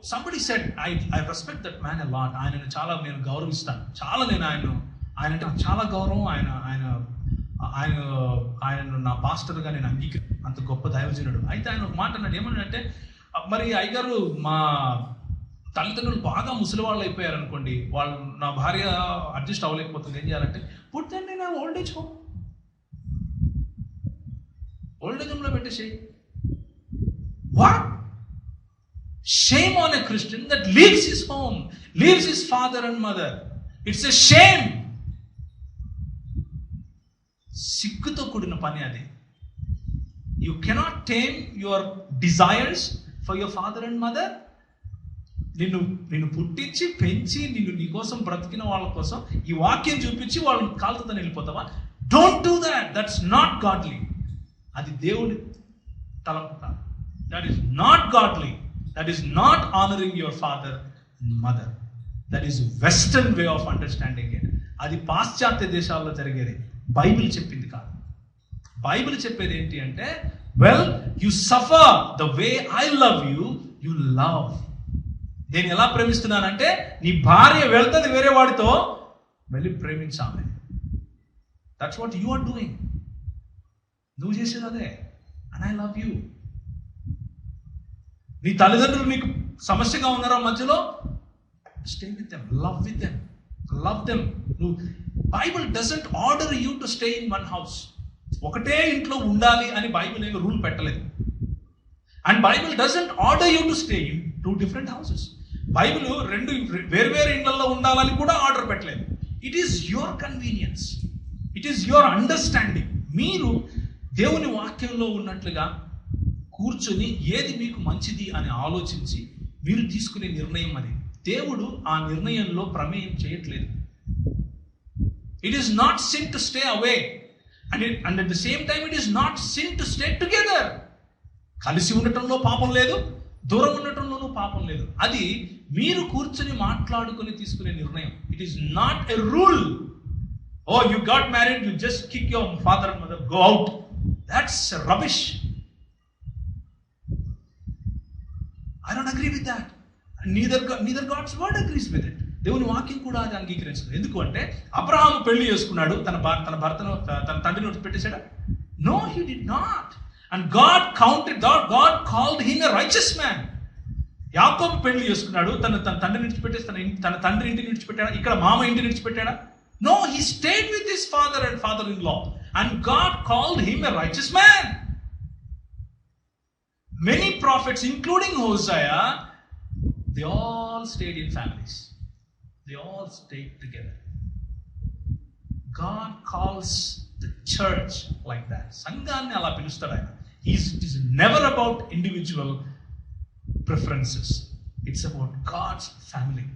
Speaker 1: somebody said I respect that man a lot. ఆయనను చాలా నేను గౌరవిస్తాను, చాలా నేను ఆయన అంటే నాకు చాలా గౌరవం. ఆయన నా పాస్టర్గా నేను అంత గొప్ప దైవజనుడు. అయితే ఆయన ఒక మాట అన్నాడు, ఏమన్నాడంటే, మరి అయ్యగారు మా తల్లిదండ్రులు బాగా ముసలి వాళ్ళు అయిపోయారు అనుకోండి, వాళ్ళు నా భార్య అడ్జస్ట్ అవ్వలేకపోతుంది, ఏం చేయాలంటే put them in old age home. Old age హోమ్లో పెట్టేసి. What? Shame on a Christian that leaves his home, leaves his father and mother. It's a shame. సిగ్గుతో కూడిన పని అది. You cannot tame your desires for your father and mother. నిన్ను పుట్టించి పెంచి నీ కోసం బ్రతికిన వాళ్ళ కోసం ఈ వాక్యం చూపించి వాళ్ళని కాలుతో వెళ్ళిపోతావా? Don't do that. That's not godly. అది దేవుడి తలంపు కాదు. That is not godly. That is not honoring your father and mother. That is Western way of understanding it. అది పాశ్చాత్య దేశాల్లో జరిగేది. బైబిల్ చెప్పింది కాదు. బైబిల్ చెప్పేది ఏంటి అంటే, well you suffer the way I love you, you love. నేను ఎలా ప్రేమిస్తున్నానంటే, నీ భార్య వెళ్తుంది వేరే వాడితో, వెళ్ళి ప్రేమించాలి. That's what you are doing. నువ్వు చేసేది అదే. And I love you. నీ తల్లిదండ్రులు నీకు సమస్యగా ఉన్నారా మధ్యలో, stay with them, love with them, love them. నువ్వు, Bible doesn't order you to stay in one house. ఒకటే ఇంట్లో ఉండాలి అని బైబిల్ ఏమి రూల్ పెట్టలేదు. And Bible doesn't order you to stay in 2 different houses. Bible 2 వేర్వేరు ఇండ్లలో ఉండాలని కూడా ఆర్డర్ పెట్టలేదు. It is your convenience, it is your understanding. మీరు దేవుని వాక్యంలో ఉన్నట్లుగా కూర్చొని ఏది మీకు మంచిది అని ఆలోచించి మీరు తీసుకునే నిర్ణయం అది. దేవుడు ఆ నిర్ణయంలో ప్రమేయం చేయట్లేదు. It is not sin to stay away, and at the same time it is not sin to stay together. కలిసి ఉండటంలో పాపం లేదు, దూరం ఉండటంలోనూ పాపం లేదు. అది మీరు కూర్చొని మాట్లాడుకొని తీసుకునే నిర్ణయం. It is not a rule. Oh you got married, you just kick your father and mother, go out. That's rubbish. I don't agree with that. Neither God's word agrees with it. దేవుని వాక్యం కూడా అది అంగీకరించదు. ఎందుకు అంటే, అబ్రహాము పెళ్లి చేసుకున్నాడు, తన భర్తను తన తండ్రిని వదిలిపెట్టేశాడా? No, he did not. And God called him a righteous man. యాకోబు పెళ్లి చేసుకున్నాడు, తన తండ్రిని విడిచిపెట్టేసి తన తండ్రి ఇంటిని విడిచిపెట్టాడా? ఇక్కడ మామ ఇంటిని విడిచిపెట్టాడా? No, he stayed with his father and father-in-law. And God called him a righteous man. Many prophets, including Hosea, they all stayed in families. They all stayed together. God calls the church like that. సంఘాన్ని అలా పిలుస్తాడు ఆయన. It is never about individual preferences. It's about God's family.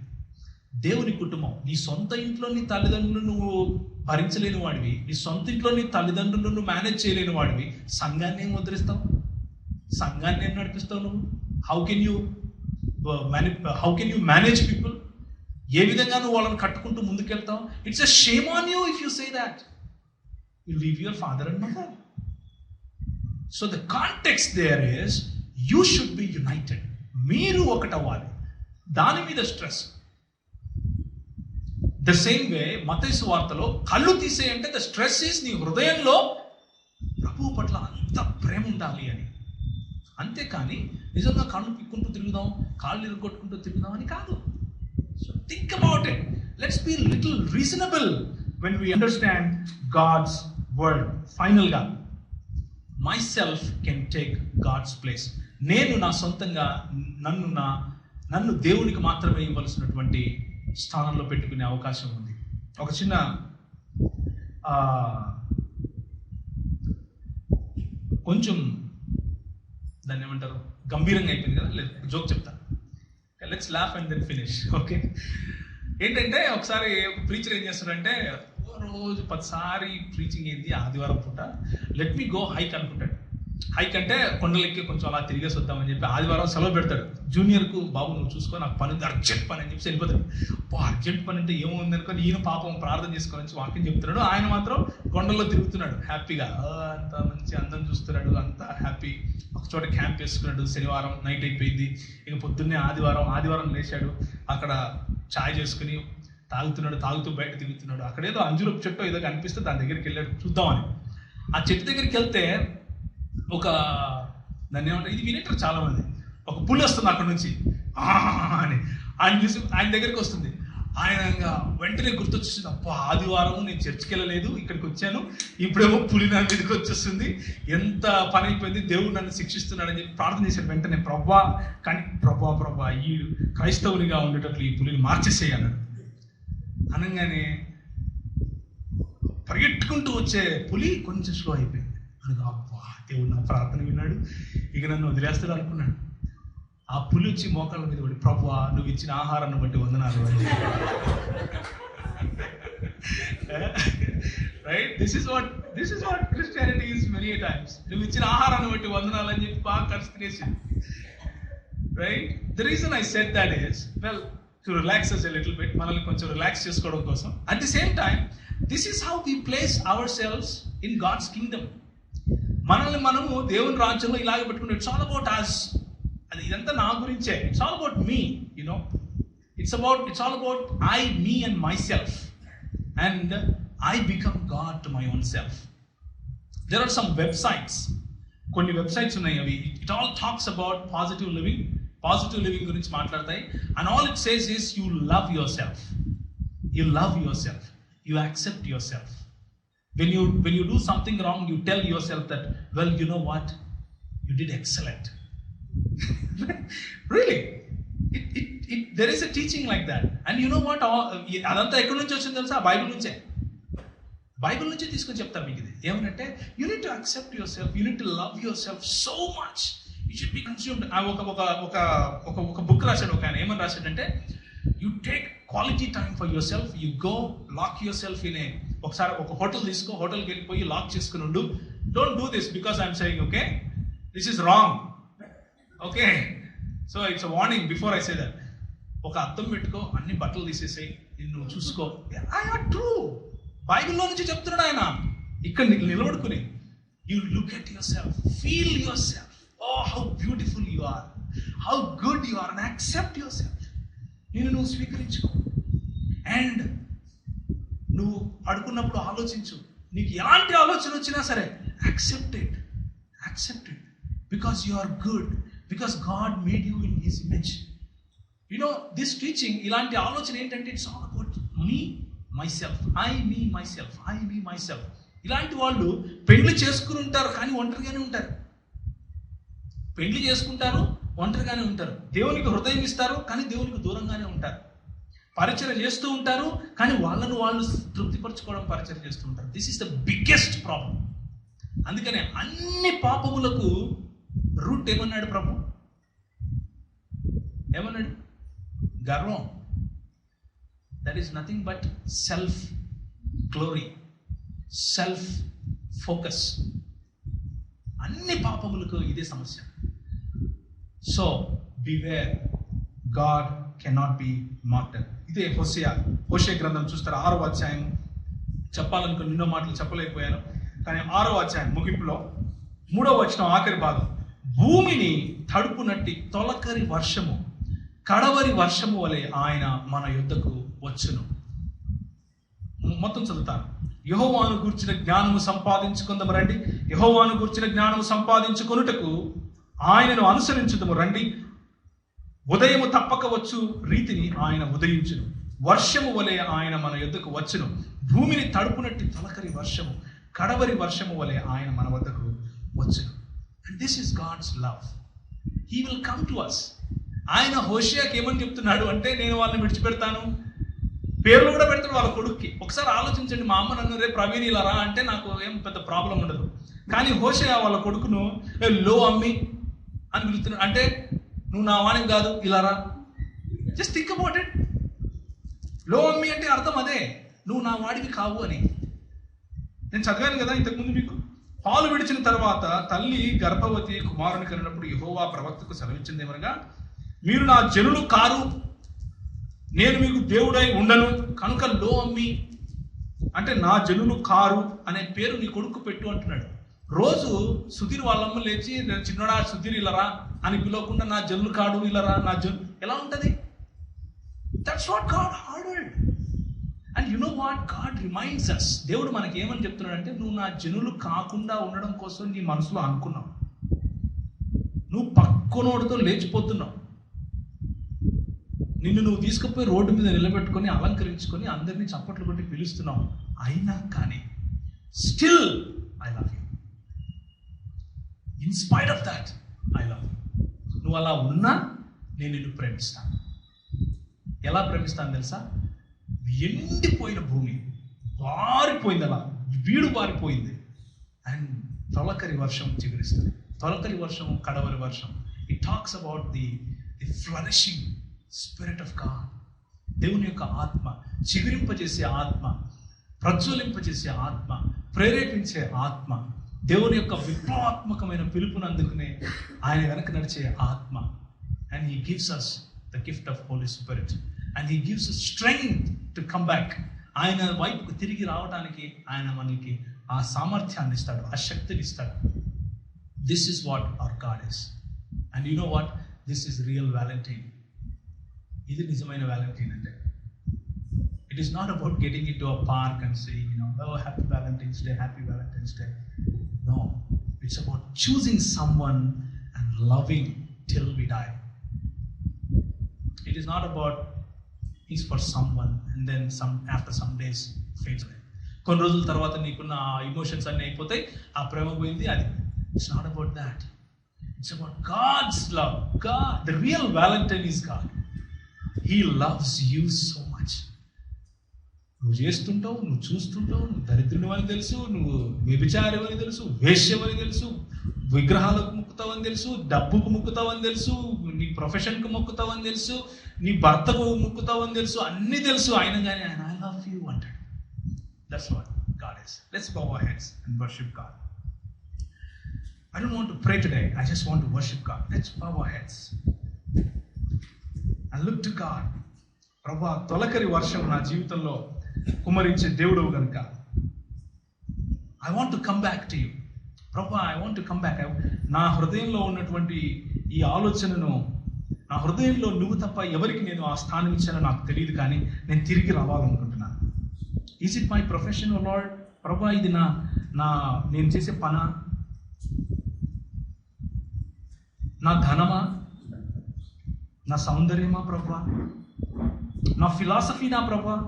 Speaker 1: దేవుని కుటుంబం. నీ సొంత ఇంట్లో నీ తల్లిదండ్రులను నువ్వు భరించలేని వాడివి, నీ సొంత ఇంట్లో నీ తల్లిదండ్రులను మేనేజ్ చేయలేని వాడివి, సంఘాన్ని ఏం ముద్రిస్తావు? సంఘాన్ని ఏం నడిపిస్తావు నువ్వు? How can you manage people? ఏ విధంగా నువ్వు వాళ్ళని కట్టుకుంటూ ముందుకెళ్తావు? It's a shame on you if you say that. You leave your father and mother. So the context there is you should be united. మీరు ఒకటవ్వాలి. దాని మీద స్ట్రెస్. ద సేమ్ వే మత్తయి సువార్తలో కళ్ళు తీసేయంటే ద స్ట్రెస్ ఈస్ నీ హృదయంలో ప్రభువు పట్ల అంత ప్రేమ ఉండాలి అని. అంతేకాని నిజంగా కళ్ళు పిక్కుంటూ తిరుగుదాం, కాళ్ళు ఇరుగొట్టుకుంటూ తిరుగుదాం అని కాదు. So think about it. Let's be little reasonable. when we understand God's word. ఫైనల్గా myself can take God's place. నేను నా సొంతంగా నన్ను దేవునికి మాత్రమే ఇవ్వాల్సినటువంటి స్థానంలో పెట్టుకునే అవకాశం ఉంది. ఒక చిన్న కొంచెం దాన్ని ఏమంటారు, గంభీరంగా అయిపోయింది కదా, జోక్ చెప్తా. Let's laugh and then finish. Okay, ఏంటంటే ఒకసారి ప్రీచర్ ఏం చేస్తాడంటే, రోజు 10 సారి ప్రీచింగ్ ఏంది ఆదివారం పూట, లెట్ మీ గో హైక్ అనుకుంటాడు. హైక్ అంటే కొండలెక్కి కొంచెం అలా తిరిగేసి వద్దామని చెప్పి ఆదివారం సెలవు పెడతాడు. జూనియర్కు, బాబు నువ్వు చూసుకో, నాకు పని ఉంది, అర్జెంట్ పని అని చెప్పి వెళ్ళిపోతాడు. అర్జెంట్ పని అంటే ఏముంది అనుకోని ఈయన పాపం ప్రార్థన చేసుకొని వాక్యం చెప్తున్నాడు, ఆయన మాత్రం కొండల్లో తిరుగుతున్నాడు హ్యాపీగా. అంత మంచి అందం చూస్తున్నాడు, అంత హ్యాపీ. ఒక చోట క్యాంప్ వేసుకున్నాడు. శనివారం నైట్ అయిపోయింది, ఇక పొద్దున్నే ఆదివారం లేచాడు. అక్కడ చాయ్ చేసుకుని తాగుతూ బయట తిరుగుతున్నాడు. అక్కడేదో అంజురపు చెట్టు ఏదో కనిపిస్తే దాని దగ్గరికి వెళ్ళాడు చూద్దామని. ఆ చెట్టు దగ్గరికి వెళ్తే దాన్ని ఏమంటారు, ఇది వినేటారు చాలా మంది, ఒక పులి వస్తుంది అక్కడ నుంచి అని ఆయన దగ్గరికి వస్తుంది. ఆయన వెంటనే గుర్తొచ్చేసింది, అబ్బా ఆదివారం నేను చర్చికి వెళ్ళలేదు, ఇక్కడికి వచ్చాను, ఇప్పుడేమో పులి నా మీదకి వచ్చేస్తుంది, ఎంత పని అయిపోయింది, దేవుడు నన్ను శిక్షిస్తున్నాడు అని చెప్పి ప్రార్థన చేశాడు. వెంటనే ప్రభా ఈ క్రైస్తవునిగా ఉండేటట్లు ఈ పులిని మార్చేసేయన్నాడు. అనగానే పరిగెట్టుకుంటూ వచ్చే పులి కొంచెం స్లో అయిపోయింది. అనగా అబ్బా దేవుడు నా ప్రార్థన విన్నాడు, ఇక నన్ను వదిలేస్తాడు అనుకున్నాడు. ఆ పులి వచ్చి మోకాళ్ళ మీద పడి, ప్రభువా నువ్వు ఇచ్చిన ఆహారాన్ని బట్టి వందనాలు అని. Right, this is what Christianity is many times. నువ్వు ఇచ్చిన ఆహారాన్ని బట్టి వందనాలు అని చెప్పి బాగా ఖర్చు తినేసింది. Right, the reason I said that is well to relax us a little bit, మనల్ని కొంచెం రిలాక్స్ చేసుకోవడం కోసం. At the same time this is how we place ourselves in God's kingdom. మనము దేవుని రాజ్యంలో ఇలాగే పెట్టుకుంటే ఇట్స్ ఆల్ అబౌట్ us. అది ఇదంతా నా గురించే, it's all about me, you know, it's all about I, me and myself, and I become God to my own self. There are some websites, కొన్ని వెబ్సైట్స్ ఉన్నాయి, అవి it all talks about positive living గురించి మాట్లాడతాయి. And all it says is you love yourself, you accept yourself. When you do something wrong, you tell yourself that, well, you know what, you did excellent. Really, there is a teaching like that. And you know what, అదంతా ఎక్కడి నుంచి వచ్చింది తెలుసా? బైబిల్ నుంచే తీసుకొని చెప్తా మీకు. ఇది ఏమంటే, you need to accept yourself, you need to love yourself so much, you should be consumed. ఒక బుక్ రాశాడు ఒక ఆయన, ఏమని రాశాడంటే, you take quality time for yourself, you go lock yourself in ఒకసారి ఒక హోటల్ తీసుకో, హోటల్కి వెళ్ళిపోయి లాక్ చేసుకుని ఉండు. Don't do this because I'm saying okay, this is wrong, okay, so it's a warning before I say that. ఒక అద్దం పెట్టుకో, అన్ని బట్టలు తీసేసాయి, నిన్ను చూసుకో. ట్రూ, బైబిల్లో నుంచి చెప్తున్నాడు ఆయన. ఇక్కడ నిలబడుకుని you look at yourself, feel yourself, oh how beautiful you are, how good you are, and accept yourself. నువ్వు స్వీకరించుకో. అండ్ నువ్వు పడుకున్నప్పుడు ఆలోచించు, నీకు ఎలాంటి ఆలోచన వచ్చినా సరే accept it because you are good, because God made you in his image. You know this teaching, ఇలాంటి ఆలోచన ఏంటంటే it's all about me, myself, I me myself. ఇలాంటి వాళ్ళు పెళ్లి చేసుకుని ఉంటారు కానీ ఒంటరిగానే ఉంటారు. పెళ్లి చేసుకుంటారు, ఒంటరిగానే ఉంటారు. దేవునికి హృదయం ఇస్తారు కానీ దేవునికి దూరంగానే ఉంటారు. పరిచయం చేస్తూ ఉంటారు కానీ వాళ్ళను వాళ్ళు తృప్తిపరచుకోవడం పరిచయం చేస్తూ ఉంటారు. This is the biggest problem. అందుకనే అన్ని పాపములకు రూట్ ఏమన్నాడు ప్రభు? ఏమన్నాడు? గర్వం. That is nothing but self glory, self focus. అన్ని పాపములకు ఇదే సమస్య. So beware, God cannot be mortal. ఇదే హోషే గ్రంథం చూస్తారు, 6వ అధ్యాయం. చెప్పాలనుకుని ఎన్నో మాటలు చెప్పలేకపోయాను, కానీ 6వ అధ్యాయం ముగింపులో 3వ వచనం ఆఖరి భాగం, భూమిని తడుపునట్టి తొలకరి వర్షము, కడవరి వర్షము వలె ఆయన మన యుద్ధకు వచ్చును. మొత్తం చదువుతాను. యెహోవాను గూర్చిన జ్ఞానము సంపాదించుకుందాము రండి, యెహోవాను గూర్చిన జ్ఞానము సంపాదించుకొనుటకు ఆయనను అనుసరించుదము రండి. ఉదయము తప్పక వచ్చు రీతిని ఆయన ఉదయించును, వర్షము వలె ఆయన మన యొద్దకు వచ్చును. భూమిని తడుపునట్టి తొలకరి వర్షము, కడవరి వర్షము వలె ఆయన మన వద్దకు వచ్చును. And this is God's love. He will come to us. ఆయన హోషేయాకి ఏమని చెప్తున్నాడు అంటే, నేను వాళ్ళని విడిచిపెడతాను. పేర్లు కూడా పెడతాడు వాళ్ళ కొడుక్కి. ఒకసారి ఆలోచించండి, మా అమ్మ నన్ను రేపు ప్రవీణ్ ఇలా రా అంటే నాకు ఏం పెద్ద ప్రాబ్లం ఉండదు. కానీ హోషేయ వాళ్ళ కొడుకును లో అమ్మి అని పిలుస్తున్నాడు. అంటే నువ్వు నా వాణివి కాదు, ఇలా రా. Just think about it. లో అమ్మి అంటే అర్థం అదే, నువ్వు నా వాడివి కావు అని. నేను చదివాను కదా ఇంతకుముందు మీకు. పాలు విడిచిన తర్వాత తల్లి గర్భవతి కుమారుని కనినప్పుడు యెహోవా ప్రవక్తకు సెలవిచ్చింది ఏమనగా, మీరు నా జనులు కారు, నేను మీకు దేవుడై ఉండను, కనుక లో అమ్మి అంటే నా జనులు కారు అనే పేరు నీ కొడుకు పెట్టు అంటున్నాడు. రోజు సుధీర్ వాళ్ళమ్మ లేచి చిన్నడా సుధీర్ ఇలరా అని పిలవకుండా నా జనులు కాడు ఇలరా నా జను ఎలా ఉంటుంది? That's what God ordered. And you know what God reminds us. దేవుడు మనకి ఏమని చెప్తున్నాడు అంటే, నువ్వు నా జనులు కాకుండా ఉండడం కోసం నీ మనసులో అనుకున్నావు. నువ్వు పక్కనోడితో లేచిపోతున్నావు. నిన్ను నువ్వు తీసుకుపోయి రోడ్డు మీద నిలబెట్టుకొని అలంకరించుకొని అందరినీ చప్పట్లు కొట్టి పిలుస్తున్నావు. అయినా కానీ still I love you. In spite of that I love you. నువ్వు అలా ఉన్నా నేను నిన్ను ప్రేమిస్తాను. ఎలా ప్రేమిస్తాను తెలుసా? ఎండిపోయిన భూమి బారిపోయింది, అలా వీడు బారిపోయింది. అండ్ తొలకరి వర్షం చిగురిస్తుంది. తొలకరి వర్షం, కడవరి వర్షం. It talks about the flourishing spirit of God. దేవుని యొక్క ఆత్మ, చిగురింపజేసే ఆత్మ, ప్రజ్వలింపజేసే ఆత్మ, ప్రేరేపించే ఆత్మ, దేవుని యొక్క విప్లవాత్మకమైన పిలుపును అందుకునే ఆయన వెనక నడిచే ఆత్మ. And he gives us the gift of holy spirit and he gives us strength to come back. ఆయన వైపుకు తిరిగి రావడానికి ఆయన మనకి ఆ సామర్థ్యాన్ని ఇస్తాడు, ఆ శక్తిని ఇస్తాడు. This is what our God is. And you know what? This is real Valentine. ఇది నిజమైన వ్యాలంటైన్ అంటే. It is not about getting into a park and saying, you know, oh happy Valentine's day, happy Valentine's day. No, it's about choosing someone and loving till we die. It is not about is for someone and then after some days fades away. కొన్ని రోజుల తర్వాత నీకున్న ఆ ఇమోషన్స్ అన్నీ అయిపోతాయి, ఆ ప్రేమ పోయింది. అది it's not about that. It's about God's love. God, the real Valentine is God. He loves you so much. నువ్వు చేస్తుంటావు, నువ్వు చూస్తుంటావు, నువ్వు దరిద్రుని అని తెలుసు, నువ్వు వ్యభిచారం అని తెలుసు, వేశ్యం అని తెలుసు, విగ్రహాలకు మొక్కుతావని తెలుసు, డబ్బుకు మొక్కుతావని తెలుసు, నీ ప్రొఫెషన్కు మొక్కుతావని తెలుసు, నీ భర్తకు మొక్కుతావని తెలుసు, అన్నీ తెలుసు. అయినా కానీ ఆయన ఐ లవ్ యూ అంటాడు. That's what God is. Let's bow our heads and worship God. I don't want to pray today. I just want to worship God. Let's bow our heads and look to God. ప్రభువా, తొలకరి వర్షం నా జీవితంలో కుమరించే దేవుడు కనుక I want to come back to you. ప్రభువా, I want to come back. నా హృదయంలో ఉన్నటువంటి ఈ ఆలోచనను, నా హృదయంలో నువ్వు తప్ప ఎవరికి నేను ఆ స్థానం ఇచ్చానో నాకు తెలియదు, కానీ నేను తిరిగి రావాలనుకుంటున్నాను. Is it my profession oh Lord? ప్రభువా, ఇది నేను చేసే పనా, నా ధనమా, నా సౌందర్యమా ప్రభువా, నా ఫిలాసఫీనా ప్రభువా?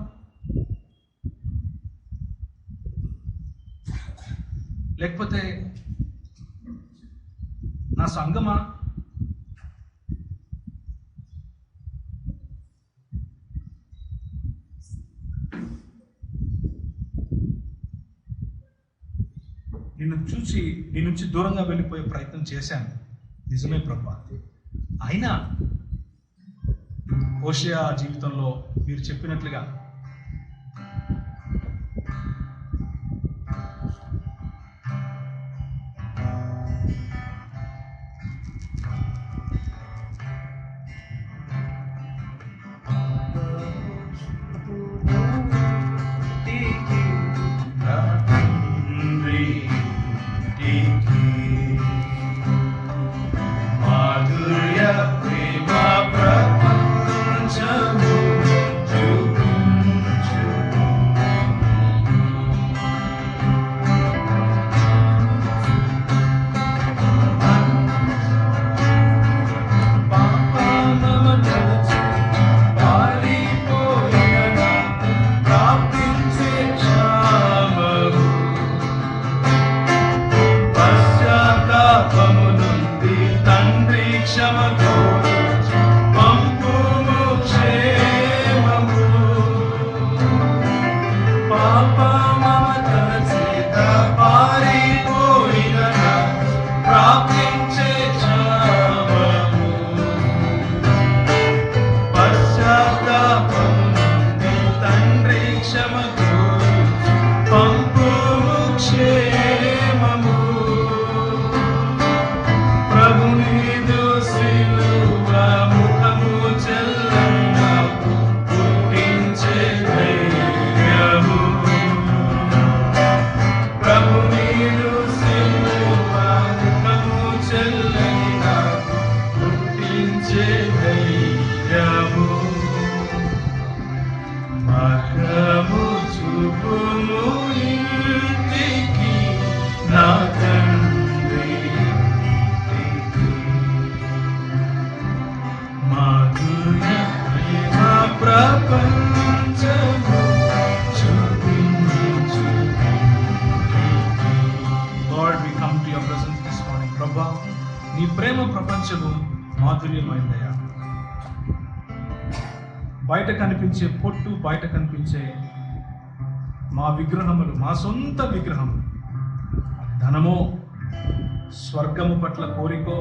Speaker 1: లేకపోతే నా సంఘమా? నిన్ను చూసి నీ నుంచి దూరంగా వెళ్ళిపోయే ప్రయత్నం చేశాను, నిజమే ప్రభువా. అయినా హోషేయ జీవితంలో మీరు చెప్పినట్లుగా
Speaker 3: మాధుర్య ప్రేమ ప్రపంచము చూపు
Speaker 1: నీ ప్రేమ ప్రపంచము మాధుర్యమైందయ్యా. బయట కనిపించే పొట్టు, బయట కనిపించే మా విగ్రహములు, మా సొంత విగ్రహము, ధనమో, స్వర్గము పట్ల కోరికో,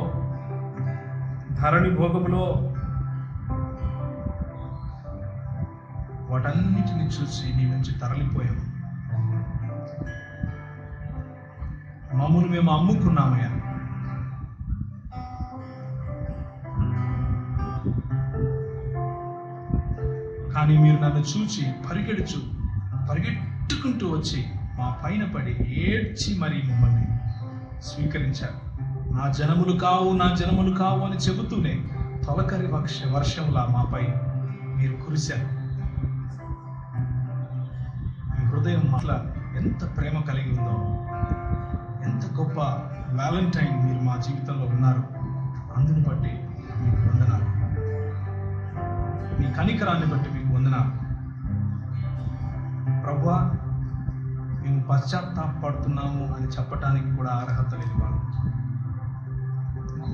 Speaker 1: ధరణి భోగములో, వాటన్నిటిని చూసి నీ నుంచి తరలిపోయాము. మమ్మల్ని మేము అమ్ముకున్నామయ్యా. కానీ మీరు నన్ను చూచి పరిగెట్టుకుంటూ వచ్చి మా పైన పడి ఏడ్చి మరి మమ్మల్ని స్వీకరించారు. నా జనములు కావు, నా జనములు కావు అని చెబుతూనే తొలకరి వర్షంలా మాపై మీరు కురిశారు. మీ హృదయం అట్లా ఎంత ప్రేమ కలిగి ఉందో, ఎంత గొప్ప వ్యాలంటైన్ మీరు మా జీవితంలో ఉన్నారు. అందుని బట్టి మీకు వందనాలు. మీ కనికరాన్ని బట్టి మీకు వందనాలు ప్రభువా. మేము పశ్చాత్తాపడుతున్నాము అని చెప్పటానికి కూడా అర్హత లేని వాళ్ళు,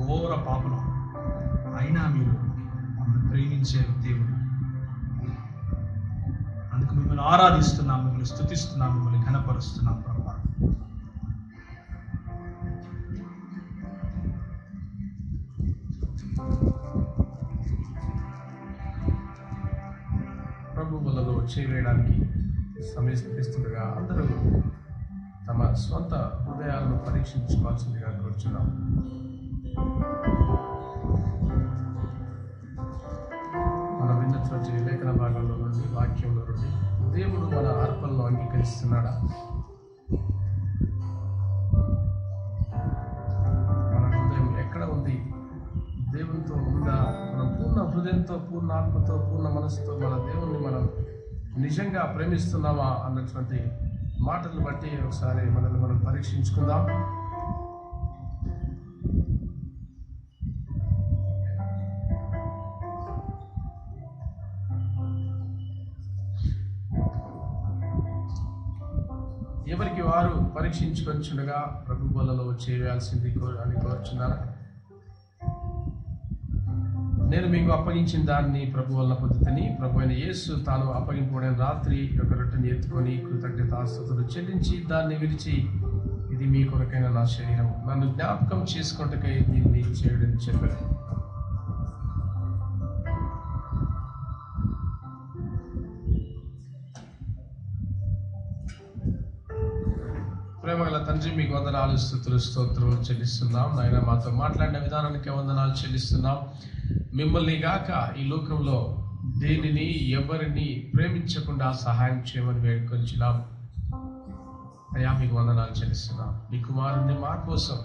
Speaker 1: ఘోర పాపలం. అయినా మీరు మమ్మల్ని ప్రేమించే దేవుడు. అందుకు మిమ్మల్ని ఆరాధిస్తున్నాం, మిమ్మల్ని స్తుతిస్తున్నాం, మిమ్మల్ని ఘనపరుస్తున్నాం ప్రభువా.
Speaker 3: ప్రభు వలలో చేయవేయడానికి సమీపిస్తుండగా అందరూ తమ స్వంత హృదయాలను పరీక్షించుకోవాల్సిందిగా కోరుచున్నాం. మన విన్నటువంటి లేఖన భాగంలో నుండి, వాక్యంలో నుండి దేవుడు మన అర్పణను అంగీకరిస్తున్నాడా? మన హృదయం ఎక్కడ ఉంది? దేవునితో ఉందా? మనం పూర్ణ హృదయంతో, పూర్ణ ఆత్మతో, పూర్ణ మనసుతో మన దేవుణ్ణి మనం నిజంగా ప్రేమిస్తున్నామా అన్నటువంటి మాటలను బట్టి ఒకసారి మనల్ని మనం పరీక్షించుకుందాం. ఎవరికి వారు పరీక్షించుకొచ్చుండగా ప్రభు బలలో చేయవలసింది అని కోరుచున్నారా? నేను మీకు అప్పగించిన దాన్ని ప్రభు వలన పొందుతని. ప్రభు అయిన యేసు తాను అప్పగింపబడిన రాత్రి ఒక రొట్టెని ఎత్తుకొని కృతజ్ఞతాస్తుతులు చెల్లించి దాన్ని విరిచి, ఇది మీ కొరకైన నా శరీరం, నన్ను జ్ఞాపకం చేసుకొనుటకై దీన్ని చేయడం చెప్పారు. ప్రేమగల తండ్రి, మీకు వందనాలు, స్తుతులు, స్తోత్రములు చెల్లిస్తున్నాం. నాయన, మాతో మాట్లాడిన విధానానికి వందనాలు చెల్లిస్తున్నాం. మిమ్మల్ని గాక ఈ లోకంలో దేనిని, ఎవరిని ప్రేమించకుండా సహాయం చేయమని వేడుకొంచున్నాం. అయ్యా, మీకు వందనాలు చెల్లిస్తున్నాం. మీ కుమారుణ్ణి మా కోసం,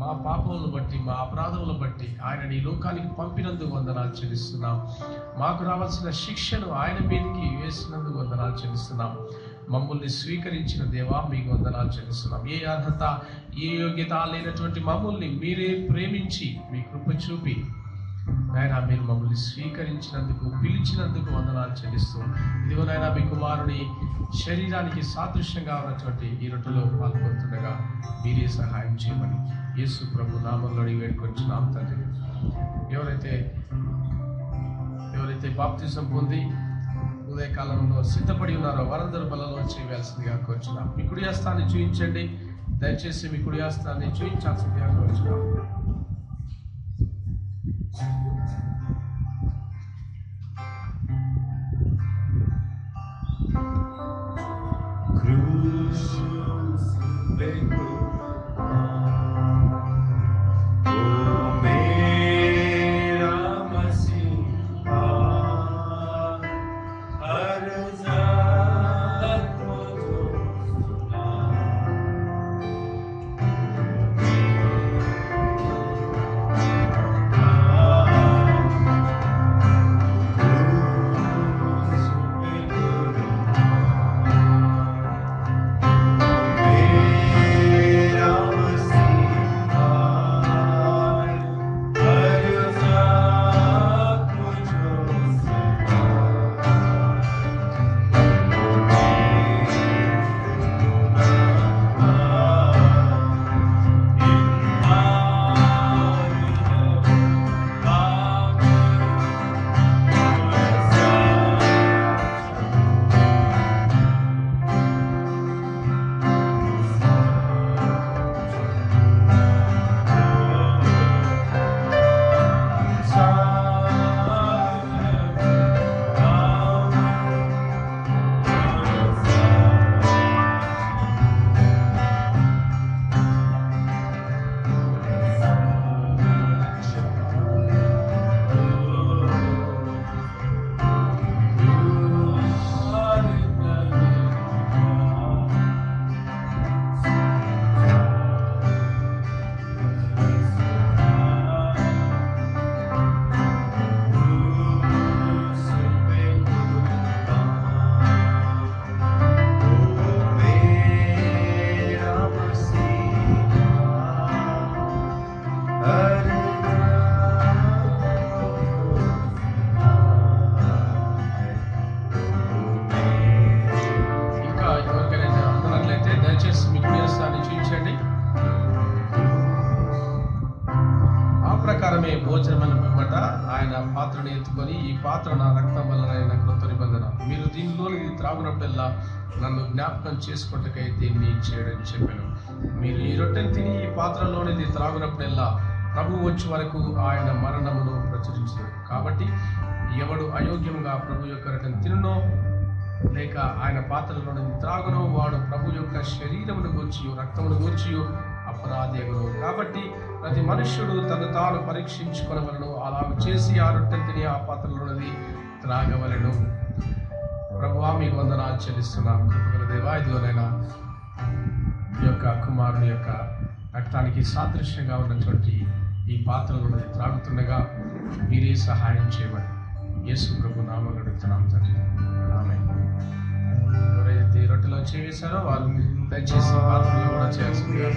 Speaker 3: మా పాపములను బట్టి, మా అపరాధములను బట్టి ఆయన ఈ లోకానికి పంపినందుకు వందనాలు చెల్లిస్తున్నాం. మాకు రావాల్సిన శిక్షను ఆయన మీదకి వేసినందుకు వందనాలు చెల్లిస్తున్నాం. మమ్మల్ని స్వీకరించిన దేవా, మీకు వందనాలు చెల్లిస్తున్నాం. ఏ అర్హత, ఏ యోగ్యత లేనటువంటి మమ్మల్ని మీరే ప్రేమించి మీ కృప చూపి నాయన మీరు మమ్మల్ని స్వీకరించినందుకు, పిలిచినందుకు వందనాలు చెల్లిస్తూ, ఇదిగో నాయన మీ కుమారుని శరీరానికి సాదృశ్యంగా ఉన్నటువంటి ఈ రొట్టెలో పాల్గొంటుండగా మీరే సహాయం చేయమని యేసు ప్రభు నామంలో వేడుకొంచున్నాం తండ్రి. ఎవరైతే బాప్తిజం పొంది ఉదయకాలంలో సిద్ధపడి ఉన్నారో వారందరూ బలలో చేయవలసిందిగా కోరుచున్నాం. మీ కుడి హస్తాన్ని చూపించండి. దయచేసి మీ కుడి హస్తాన్ని చూపించాల్సిందిగా కోరుచున్నాం.
Speaker 2: Ah
Speaker 3: ఆమె భోజనమైన పిమ్మట ఆయన పాత్రను ఎత్తుకొని, ఈ పాత్ర నా రక్తం వలన క్రొత్త నిబంధన, మీరు దీనిలోని త్రాగునప్పుడల్లా నన్ను జ్ఞాపకం చేసుకుంటకై దీన్ని చేయడం చెప్పాను. మీరు ఈ రొట్టెను తిని ఈ పాత్రలోనిది త్రాగునప్పుడల్లా ప్రభు వచ్చే వరకు ఆయన మరణమును ప్రచురించదు. కాబట్టి ఎవడు అయోగ్యంగా ప్రభు యొక్క రొట్టెను తినునో లేక ఆయన పాత్రలోని త్రాగునో వాడు ప్రభు యొక్క శరీరమును గూర్చియు రక్తమును గూర్చియు అపరాధేయుడు. కాబట్టి ప్రతి మనుష్యుడు తను తాను పరీక్షించుకొనవలెను, అలాగ చేసి ఆ రొట్టెను తిని ఆ పాత్రలోనిది త్రాగవలెను. ప్రభువా మీకు వందనాలు చెల్లిస్తున్నాం. కృపగల దేవా, ఇదిగోనైనా ఈ యొక్క కుమారుని యొక్క రక్తానికి సాదృశ్యంగా ఉన్నటువంటి ఈ పాత్రలోనిది త్రాగుతుండగా మీరే సహాయం చేయమని యేసు ప్రభు నామములో అడుగుతున్నాం తండ్రి. ఆమేన్. ఎవరైతే రొట్టెలో చేశారో వారు దయచేసి పాత్రలో కూడా చేయాల్సిందిగా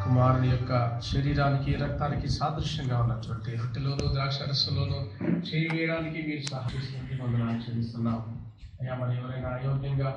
Speaker 3: కుమారుని యొక్క శరీరానికి రక్తానికి సాదృశ్యంగా ఉన్నటువంటి రొట్టెలోను ద్రాక్షరసంలోను చేయి వేయడానికి మీరు సహాయం వందనాలు చెల్లిస్తున్నాం. అయ్యా, మరి ఎవరైనా అయోగ్యంగా